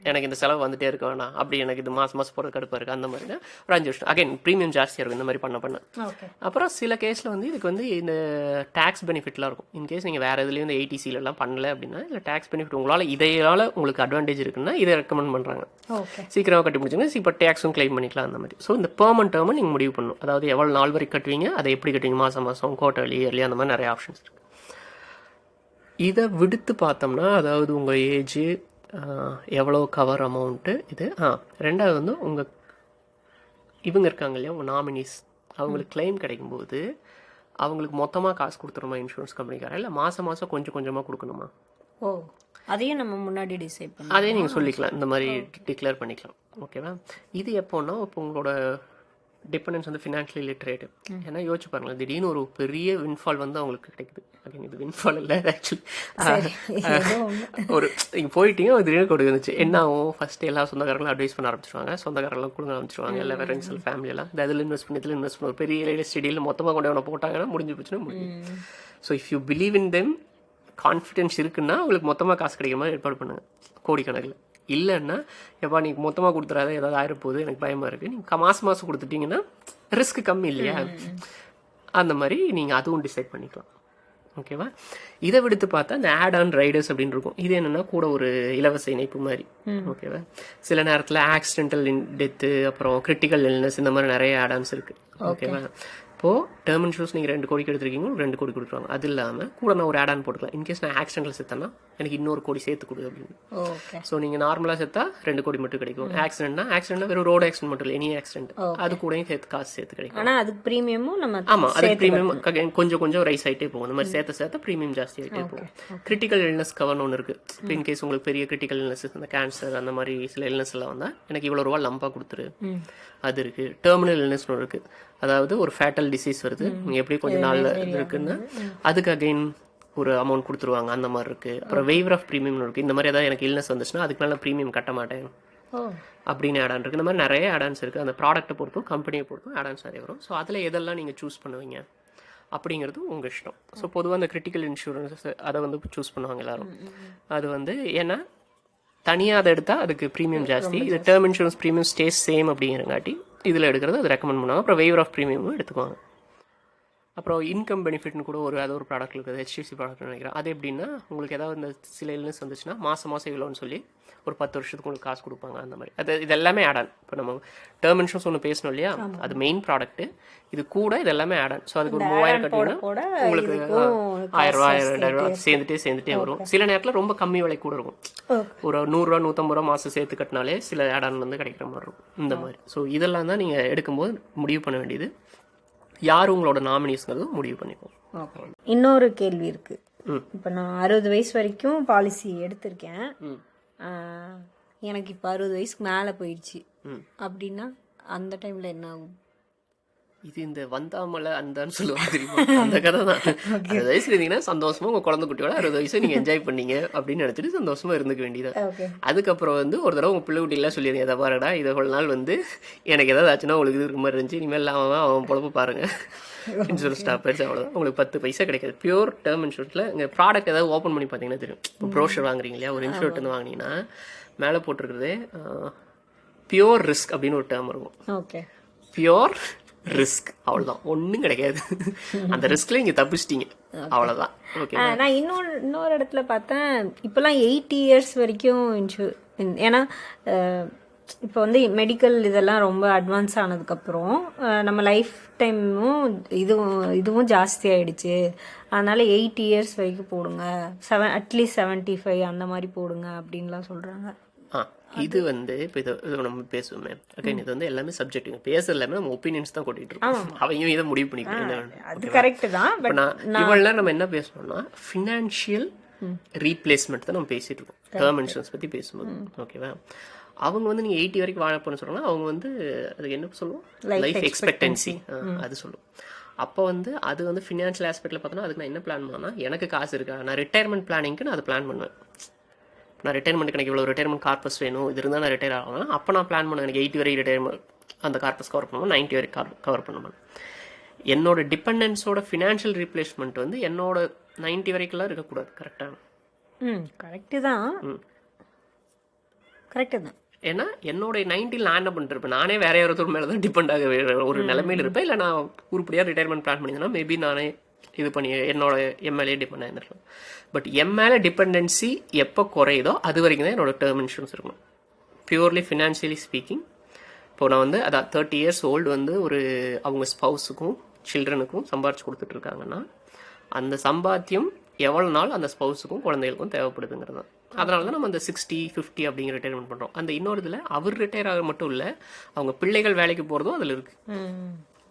எனக்கு இந்த செலவு வந்துட்டே இருக்க வேணாம், அப்படி எனக்கு இது மாதம் மாதம் போகிறது கடுப்பாக இருக்குது, அந்த மாதிரி ஒரு 5 வருஷம் அகைன் ப்ரீமியம் ஜாஸ்தியாக இருக்கும் இந்த மாதிரி பண்ண. அப்புறம் சில கேஸில் வந்து இதுக்கு வந்து இந்த டேக்ஸ் பெனிஃபிட்லாம் இருக்கும். இன்கேஸ் நீங்கள் வேறு இதுலேயும் இந்த ஏடிசிலலாம் பண்ணல அப்படின்னா இல்லை டேக்ஸ் பெனிஃபிட் உங்களால் இதையால் உங்களுக்கு அட்வான்டேஜ் இருக்குன்னா இதை ரெக்கமெண்ட் பண்ணுறாங்க. சீக்கிரமாக கட்டி முடிச்சுங்க, இப்போ டேக்ஸும் கிளைம் பண்ணிக்கலாம் அந்த மாதிரி. ஸோ இந்த பெர்மனன்ட் டேர்மை நீங்கள் முடிவு பண்ணணும். அதாவது எவ்வளோ நாள் வரைக்கும் கட்டுவீங்க, அதை எப்படி கட்டுவீங்க, மாதம் மாதம், குவார்ட்டர்லி, இயர்லி, அந்த மாதிரி நிறைய ஆப்ஷன்ஸ் இருக்குது. இதை விடுத்து பார்த்தோம்னா அதாவது உங்கள் ஏஜ் எவ்வளோ கவர் அமௌண்ட்டு இது. ரெண்டாவது வந்து உங்கள் இவங்க இருக்காங்க இல்லையா உங்கள் நாமினிஸ், அவங்களுக்கு கிளைம் கிடைக்கும்போது அவங்களுக்கு மொத்தமாக காசு கொடுத்துருமா இன்சூரன்ஸ் கம்பெனிக்கார, இல்லை மாதம் மாதம் கொஞ்சம் கொஞ்சமாக கொடுக்கணுமா? அதையும் நம்ம முன்னாடி டிசைட் பண்ணலாம், அதையும் நீங்கள் சொல்லிக்கலாம், இந்த மாதிரி டிக்ளேர் பண்ணிக்கலாம். ஓகேவா? இது எப்போன்னா இப்போ உங்களோட டிபெண்டன்ஸ் வந்து ஃபினான்ஷியலி லிட்ரேட். ஏன்னா யோசிச்சு பாருங்களேன், திடீர்னு ஒரு பெரிய வின்ஃபால் வந்து அவங்களுக்கு கிடைக்குது. அகைன் இது வின்ஃபால் இல்லை ஆக்சுவலி, ஒரு நீங்கள் போயிட்டீங்க திடீர்னு கொடுக்க வந்துச்சு, என்ன ஆகும், ஃபஸ்ட்டு எல்லா சொந்தக்காரங்களும் அட்வைஸ் பண்ண ஆரம்பிச்சிருவாங்க, சொந்தக்காரெல்லாம் கொடுங்க ஆரம்பிச்சிருவாங்க, எல்லா ஃப்ரெண்ட்ஸ் ஃபேமிலியெல்லாம் இந்த அதில் இன்வெஸ்ட் பண்ணி இதில் இன்வெஸ்ட் பண்ணி ஒரு பெரிய ரியல் எஸ்டேட்டில் மொத்தமாக கொண்டு அவனை போட்டாங்கன்னா முடிஞ்சு போச்சுன்னா முடியும். So if you believe in them, confidence இருக்குன்னா உங்களுக்கு மொத்தமாக காசு கிடைக்கிற மாதிரி ஏற்பாடு பண்ணுங்கள் கோடிக்கணக்கில். இல்லைன்னா எப்பா நீங்கள் மொத்தமாக கொடுத்துறாத ஏதாவது ஆயிரப்போகுது எனக்கு பயமாக இருக்குது, நீங்கள் மாதம் கொடுத்துட்டிங்கன்னா ரிஸ்க் கம்மி இல்லையா, அந்த மாதிரி நீங்கள் அதுவும் டிசைட் பண்ணிக்கலாம். ஓகேவா? இதை விடுத்து பார்த்தா இந்த ஆட் ஆன் ரைடர்ஸ் அப்படின்னு இருக்கும். இது என்னென்னா கூட ஒரு இலவச இணைப்பு மாதிரி. ஓகேவா? சில நேரத்தில் ஆக்சிடென்டல் டெத்து, அப்புறம் கிரிட்டிக்கல் இல்னஸ், இந்த மாதிரி நிறைய ஆட் ஆன்ஸ் இருக்குது. ஓகேவா? இப்போது டேர்ம் இன்சூரன்ஸ் நீங்கள் 2 கோடிக்கு எடுத்துருக்கீங்க, 2 கோடி கொடுத்துருவாங்க. அது இல்லாமல் கூட நான் ஒரு ஆட் ஆன் போட்டுக்கலாம், இன்கேஸ் நான் ஆக்சிடென்டல் செத்தேன்னா எனக்கு இன்னொரு கோடி சேர்த்து கொடு அப்படின்னு. ஸோ நீங்கள் நார்மலாக செத்தா 2 கோடி மட்டும் கிடைக்கும். ஆக்சிடென்ட்னா வெறும் ரோடு ஆக்சிடென்ட் மட்டும் இல்லை, எனி ஆக்சிடென்ட் அது கூடயும் சேர்த்து காசு சேர்த்து கிடைக்கும். ஆனால் அதுக்கு ப்ரீமியமும் நம்ம ஆமாம், அதுக்கு ப்ரீமியம் கொஞ்சம் கொஞ்சம் ரைஸ் ஆகிட்டே போகும். அந்த மாதிரி சேர்த்த ப்ரீமியம் ஜாஸ்தி ஆகிட்டே போகும். கிரிட்டிக்கல் இல்னஸ் கவர்னு ஒன்று இருக்குது. இப்போ இன்கேஸ் உங்களுக்கு பெரிய கிரிட்டிக்கல் இல்னஸ், இந்த கேன்சர் அந்த மாதிரி சில இல்னஸ் எல்லாம் வந்தால் எனக்கு இவ்வளோ ரூபா லம்பாக கொடுத்துரு, அது இருக்குது. டெர்மினல் இல்னஸ்னு ஒன்று இருக்குது, அதாவது ஒரு ஃபேட்டல் டிசீஸ் வருது, நீங்கள் எப்படி கொஞ்சம் நாளில் இருக்குன்னா அதுக்கு அகைன் ஒரு அமௌண்ட் கொடுத்துருவாங்க, அந்த மாதிரி இருக்குது. அப்புறம் வெய்வர் ஆஃப் ப்ரீமியம்னு இருக்குது. இந்த மாதிரி ஏதாவது எனக்கு இல்னஸ் வந்துச்சுன்னா அதுக்கு மேலே ப்ரீமியம் கட்ட மாட்டேன் அப்படின்னு ஆட் ஆன் இருக்குது. இந்த மாதிரி நிறைய ஆட் ஆன்ஸ் இருக்குது. அந்த ப்ராடக்ட்டை பொறுத்தும் கம்பெனியை பொறுத்தும் ஆட் ஆன்ஸ் நிறைய வரும். ஸோ அதில் எதெல்லாம் நீங்கள் சூஸ் பண்ணுவீங்க அப்படிங்கிறது உங்கள் இஷ்டம். ஸோ பொதுவாக அந்த கிரிட்டிக்கல் இன்சூரன்ஸ் அதை வந்து சூஸ் பண்ணுவாங்க எல்லோரும். அது வந்து ஏன்னா தனியாக அதை எடுத்தால் அதுக்கு ப்ரீமியம் ஜாஸ்தி, இது term insurance premium stays same அப்படிங்கிறங்காட்டி இதில் எடுக்கிறது அது ரெக்கமெண்ட் பண்ணுவாங்க. அப்புறம் வெய்வர் ஆஃப் ப்ரீமியமும் எடுத்துக்குவாங்க. அப்புறம் இன்கம் பெனிஃபிட்னு கூட அது ஒரு ப்ராடக்ட் இருக்குது, HDFC ப்ராடக்ட்னு நினைக்கிறேன். அது எப்படின்னா உங்களுக்கு ஏதாவது இந்த சில இல்னஸ் வந்துச்சுன்னா மாதம் இவ்வளோன்னு சொல்லி ஒரு 10 வருஷத்துக்கு உங்களுக்கு காசு கொடுப்பாங்க, அந்த மாதிரி. இது எல்லாமே ஆட் ஆன். இப்போ நம்ம டேர்ம் இன்சூரன்ஸ் ஒன்று பேசணும் இல்லையா, அது மெயின் ப்ராடக்ட்டு, இது கூட இது எல்லாமே ஆட் ஆன். ஸோ அதுக்கு ஒரு 3000 கட்டிங்கன்னா உங்களுக்கு 1000 ரூபா 2000 ரூபா சேர்ந்துட்டே வரும். சில நேரத்தில் ரொம்ப கம்மி விலை கூட இருக்கும், ஒரு 100 ரூபா 150 ரூபா மாதம் சேர்த்து கட்டினாலே சில ஆட் ஆன் வந்து கிடைக்கிற மாதிரி இருக்கும், இந்த மாதிரி. ஸோ இதெல்லாம் தான் நீங்கள் எடுக்கும்போது முடிவு பண்ண வேண்டியது, யார் உங்களோட நாமினிஸ்ங்கிறது முடிவு பண்ணிப்போம். இன்னொரு கேள்வி இருக்கு. இப்போ நான் 60 வயசு வரைக்கும் பாலிசி எடுத்திருக்கேன், எனக்கு இப்போ 60 வயசுக்கு மேலே போயிடுச்சு அப்படின்னா அந்த டைமில் என்ன ஆகும்? இது இந்த வந்தாமலை அந்தான்னு சொல்லுவாங்க தெரியுமா, அந்த கதை தான். 60 வயசு இருந்தீங்கன்னா சந்தோஷமா உங்க குழந்தை குட்டியோட 60 வயசு நீங்க என்ஜாய் பண்ணீங்க அப்படின்னு நினைச்சிட்டு சந்தோஷமா இருந்துக்க வேண்டியது. அதுக்கப்புறம் வந்து ஒரு தடவை உங்க பிள்ளை குட்டிலாம் சொல்லிடுங்க, எதை பாருடா இதை ஒரு நாள் வந்து எனக்கு ஏதாவது ஆச்சுன்னா உங்களுக்கு இது இருக்க மாதிரி இருந்துச்சு, இனிமேல் அவன் பொழப்பு பாருங்க இன்சூரன்ஸ் ஸ்டாப்பர்ஸ், அவ்வளோதான். உங்களுக்கு 10 பைசா கிடைக்காது. பியூர் டேர்ம் இன்சூரன்ஸில் இங்கே ப்ராடக்ட் ஏதாவது ஓப்பன் பண்ணி பார்த்தீங்கன்னா தெரியும். இப்போ ப்ரோஷர் வாங்குறீங்க இல்லையா, ஒரு இன்சூரன்ஸ் வந்து வாங்கினீங்கன்னா மேலே போட்டிருக்கிறதே பியூர் ரிஸ்க் அப்படின்னு ஒரு டேர்ம் இருக்கும். ஓகே, பியூர் ரிஸ்க், அவ்வளோதான், ஒன்றும் கிடைக்காது. அந்த ரிஸ்க்ல இங்கே தப்பிச்சிட்டீங்க, அவ்வளோதான். ஓகே. நான் இன்னொரு இடத்துல பார்த்தேன், இப்போலாம் 80 years வரைக்கும் ஏன்னா இப்போ வந்து மெடிக்கல் இதெல்லாம் ரொம்ப அட்வான்ஸ் ஆனதுக்கப்புறம் நம்ம லைஃப் டைமும் இதுவும் ஜாஸ்தி ஆயிடுச்சு. அதனால 80 years வரைக்கும் போடுங்க, அட்லீஸ்ட் 75 அந்த மாதிரி போடுங்க அப்படின்லாம் சொல்கிறாங்க. இது வந்து இப்போ இதை நம்ம பேசுவோமே, ஓகே, இது வந்து எல்லாமே சப்ஜெக்ட், பேசுறது எல்லாமே நம்ம ஒப்பீனியன்ஸ் தான் கொட்டிட்டு இருக்கோம். அவங்க இதை முடிவு பண்ணிக்கிறேன். அது கரெக்ட் தான். பட் இவெல்லாம் நம்ம என்ன பேசணும்னா ஃபினான்ஷியல் ரீப்ளேஸ்மெண்ட் தான் நம்ம பேசிட்டு இருக்கோம் டேர்ம் இன்சூரன்ஸ் பற்றி பேசும்போது. ஓகேவா, அவங்க வந்து நீங்கள் 80 வரைக்கும் வாழப்போன்னு சொல்கிறாங்கன்னா அவங்க வந்து அதுக்கு என்ன சொல்லுவோம், லைஃப் எக்ஸ்பெக்டன்சி அது சொல்லுவோம். அப்போ வந்து அது வந்து ஃபினான்ஷியல் ஆஸ்பெக்டில் பார்த்தோன்னா அதுக்கு நான் என்ன பிளான் பண்ணேன்னா, எனக்கு காசு இருக்கா, நான் ரிட்டையர்மெண்ட் பிளானிங்க்கு நான் அதை பிளான் பண்ணுவேன். நான் ரிட்டையர்மெண்ட்டுக்கு எனக்கு இவ்வளோ ரிட்டையர்மெண்ட் கார்பஸ் வேணும், இது இருந்தால் நான் ரிட்டையர் ஆகணும். அப்போ நான் பிளான் பண்ணுவேன், எனக்கு 80 வரைக்கும் ரிட்டையர்மெண்ட் அந்த கார்பஸ் கவர் பண்ணணும், 90 வரைக்கும் கவர் பண்ணணும். என்னோட டிபெண்டன்ஸோட ஃபினான்ஷியல் ரீப்ளேஸ்மெண்ட் வந்து என்னோட 90 வரைக்கும்லாம் இருக்கக்கூடாது. கரெக்டாக? கரெக்டு தான், கரெக்டு தான். ஏன்னா என்னோட 90 நான் என்ன பண்ணிருப்பேன், நானே வேற ஒருத்தர் மேலே தான் டிபெண்ட் ஆக ஒரு நிலைமையில் இருப்பேன். இல்லை நான் உருப்படியாக ரிட்டையர்மெண்ட் பிளான் பண்ணியிருந்தேன்னா மேபி நானே இது பண்ணி என்னோட எம்எல்ஏ டிபெண்ட் ஆகிருக்கலாம். பட் எம்எல்ஏ டிபெண்டன்சி எப்போ குறையுதோ அது வரைக்கும் தான் என்னோட டேர்ம் இன்சூரன்ஸ் இருக்கணும். Purely financially speaking. இப்போ நான் வந்து அதான் 30 years ஓல்டு வந்து ஒரு அவங்க ஸ்பவுஸுக்கும் சில்ட்ரனுக்கும் சம்பாரிச்சு கொடுத்துட்ருக்காங்கன்னா அந்த சம்பாத்தியம் எவ்வளோ நாள் அந்த ஸ்பவுஸுக்கும் குழந்தைகளுக்கும் தேவைப்படுதுங்கிறது தான். அதனால தான் நம்ம அந்த 60, 50 அப்படிங்கிற ரிட்டையர்மெண்ட் பண்ணுறோம். அந்த இன்னொரு இதில் அவர் ரிட்டையர் ஆக மட்டும் இல்லை, அவங்க பிள்ளைகள் வேலைக்கு போகிறதும் அதில் இருக்குது.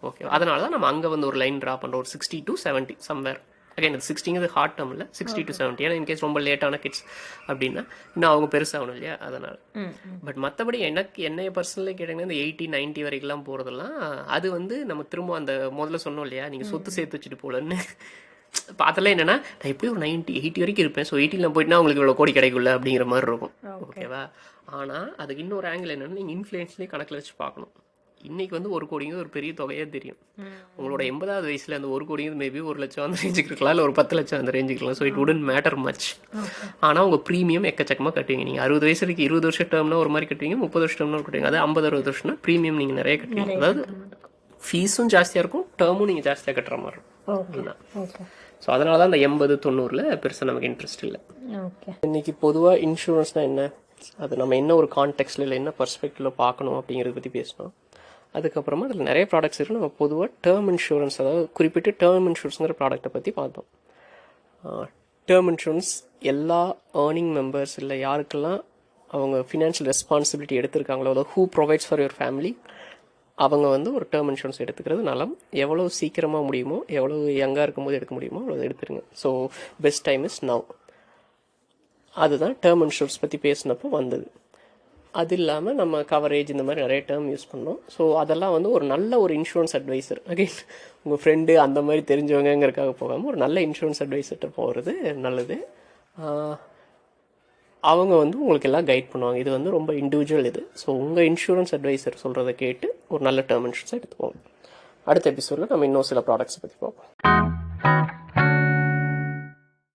ஓகே, அதனால தான் நம்ம அங்கே வந்து ஒரு லைன் ட்ரா பண்ணுறோம், ஒரு 60 to 70 சம்வேர். அகைன் அது 60ங்கிறது ஹார்ட் டேர்ம் இல்லை, 60 to 70. ஏன்னா இன்கேஸ் ரொம்ப லேட்டான கிட்ஸ் அப்படின்னா இன்னும் அவங்க பெருசாகணும் இல்லையா, அதனால். பட் மற்றபடி என்னைய பர்சனலே கேட்டிங்கன்னா இந்த 80, 90 வரைக்கும்லாம் போகிறதெல்லாம் அது வந்து நம்ம திரும்ப அந்த முதல்ல சொன்னோம் இல்லையா, நீங்கள் சொத்து சேர்த்து வச்சுட்டு போலன்னு. இப்போ அதெல்லாம் என்னன்னா, நான் எப்படி ஒரு 90, 80 வரைக்கும் இருப்பேன், ஸோ 80 போயிட்டுனா உங்களுக்கு இவ்வளோ கோடி கிடைக்கும்ல அப்படிங்கிற மாதிரி இருக்கும். ஓகேவா, ஆனால் அதுக்கு இன்னொரு ஆங்கிள் என்னென்னா, நீங்கள் இன்ஃப்ளூயன்ஸ்லேயே கணக்கில் வச்சு பார்க்கணும். இன்னைக்கு வந்து 1 கோடிங்கிறது ஒரு பெரிய தொகையாக தெரியும். உங்களோட 80வது வயசில் அந்த 1 கோடிங்கிறது மேபி 1 லட்சம் அந்த ரேஞ்சுக்கு இருக்கலாம், இல்லை ஒரு 10 லட்சம் அந்த ரேஞ்சுக்கு இருக்கலாம். So it wouldn't matter much. ஆனால் உங்கள் ப்ரீமியம் எக்கச்சக்கமாக கட்டுவீங்க. நீங்கள் 60 வயசு வரைக்கும் 20 வருஷம் டேர்ம்னா ஒரு மாதிரி கட்டுவீங்க, 30 வருஷம் டேர்ம்னா கட்டுவீங்க. அது 50-60 வருஷம்னா ப்ரீமியம் நீங்கள் நிறைய கட்டுவீங்க. அதாவது ஃபீஸும் ஜாஸ்தியாக இருக்கும், டேர்மும் நீங்கள் ஜாஸ்தியாக கட்டுற மாதிரி இருக்கும். ஸோ அதனால தான் அந்த 80-90ல் பெருசாக நமக்கு இன்ட்ரெஸ்ட் இல்லை. இன்னைக்கு பொதுவாக இன்சூரன்ஸ்னால் என்ன, அது நம்ம என்ன ஒரு கான்டெக்ட்ல இல்லை என்ன பர்ஸ்பெக்டிவ்ல பார்க்கணும் அப்படிங்கிறத பற்றி பேசணும். அதுக்கப்புறமா அதில் நிறைய ப்ராடக்ட்ஸ் இருக்குது. நம்ம பொதுவாக டேர்ம் இன்சூரன்ஸ், அதாவது குறிப்பிட்டு டேர்ம் இன்சூரன்ஸுங்கிற ப்ராடக்ட்டை பற்றி பார்த்தோம். டேர்ம் இன்சூரன்ஸ் எல்லா ஏர்னிங் மெம்பர்ஸ் இல்லை யாருக்கெல்லாம் அவங்க ஃபினான்ஷியல் ரெஸ்பான்சிபிலிட்டி எடுத்திருக்காங்களோ, அதாவது who provides for your family, அவங்க வந்து ஒரு டேர்ம் இன்சூரன்ஸ் எடுத்துக்கிறது நலம். எவ்வளோ சீக்கிரமாக முடியுமோ, எவ்வளோ யங்காக இருக்கும்போது எடுக்க முடியுமோ அவ்வளோ எடுத்துருங்க. So best time is now. அதுதான் டேர்ம் இன்சூரன்ஸ் பற்றி பேசினப்போ வந்தது. அது இல்லாமல் நம்ம கவரேஜ் இந்த மாதிரி நிறைய டேர்ம் யூஸ் பண்ணோம். ஸோ அதெல்லாம் வந்து ஒரு நல்ல ஒரு இன்சூரன்ஸ் அட்வைசர், அகைன் உங்கள் ஃப்ரெண்டு அந்த மாதிரி தெரிஞ்சவங்கிறதுக்காக போகாமல் ஒரு நல்ல இன்சூரன்ஸ் அட்வைசர்கிட்ட போகிறது நல்லது. அவங்க வந்து உங்களுக்கு எல்லாம் கைட் பண்ணுவாங்க. இது வந்து ரொம்ப இண்டிவிஜுவல் இது. ஸோ உங்கள் இன்சூரன்ஸ் அட்வைசர் சொல்கிறத கேட்டு ஒரு நல்ல டேர்ம் இன்சூரன்ஸை எடுத்துக்கோங்க. அடுத்த எபிசோடில் நம்ம இன்னும் சில ப்ராடக்ட்ஸை பற்றி பார்ப்போம்.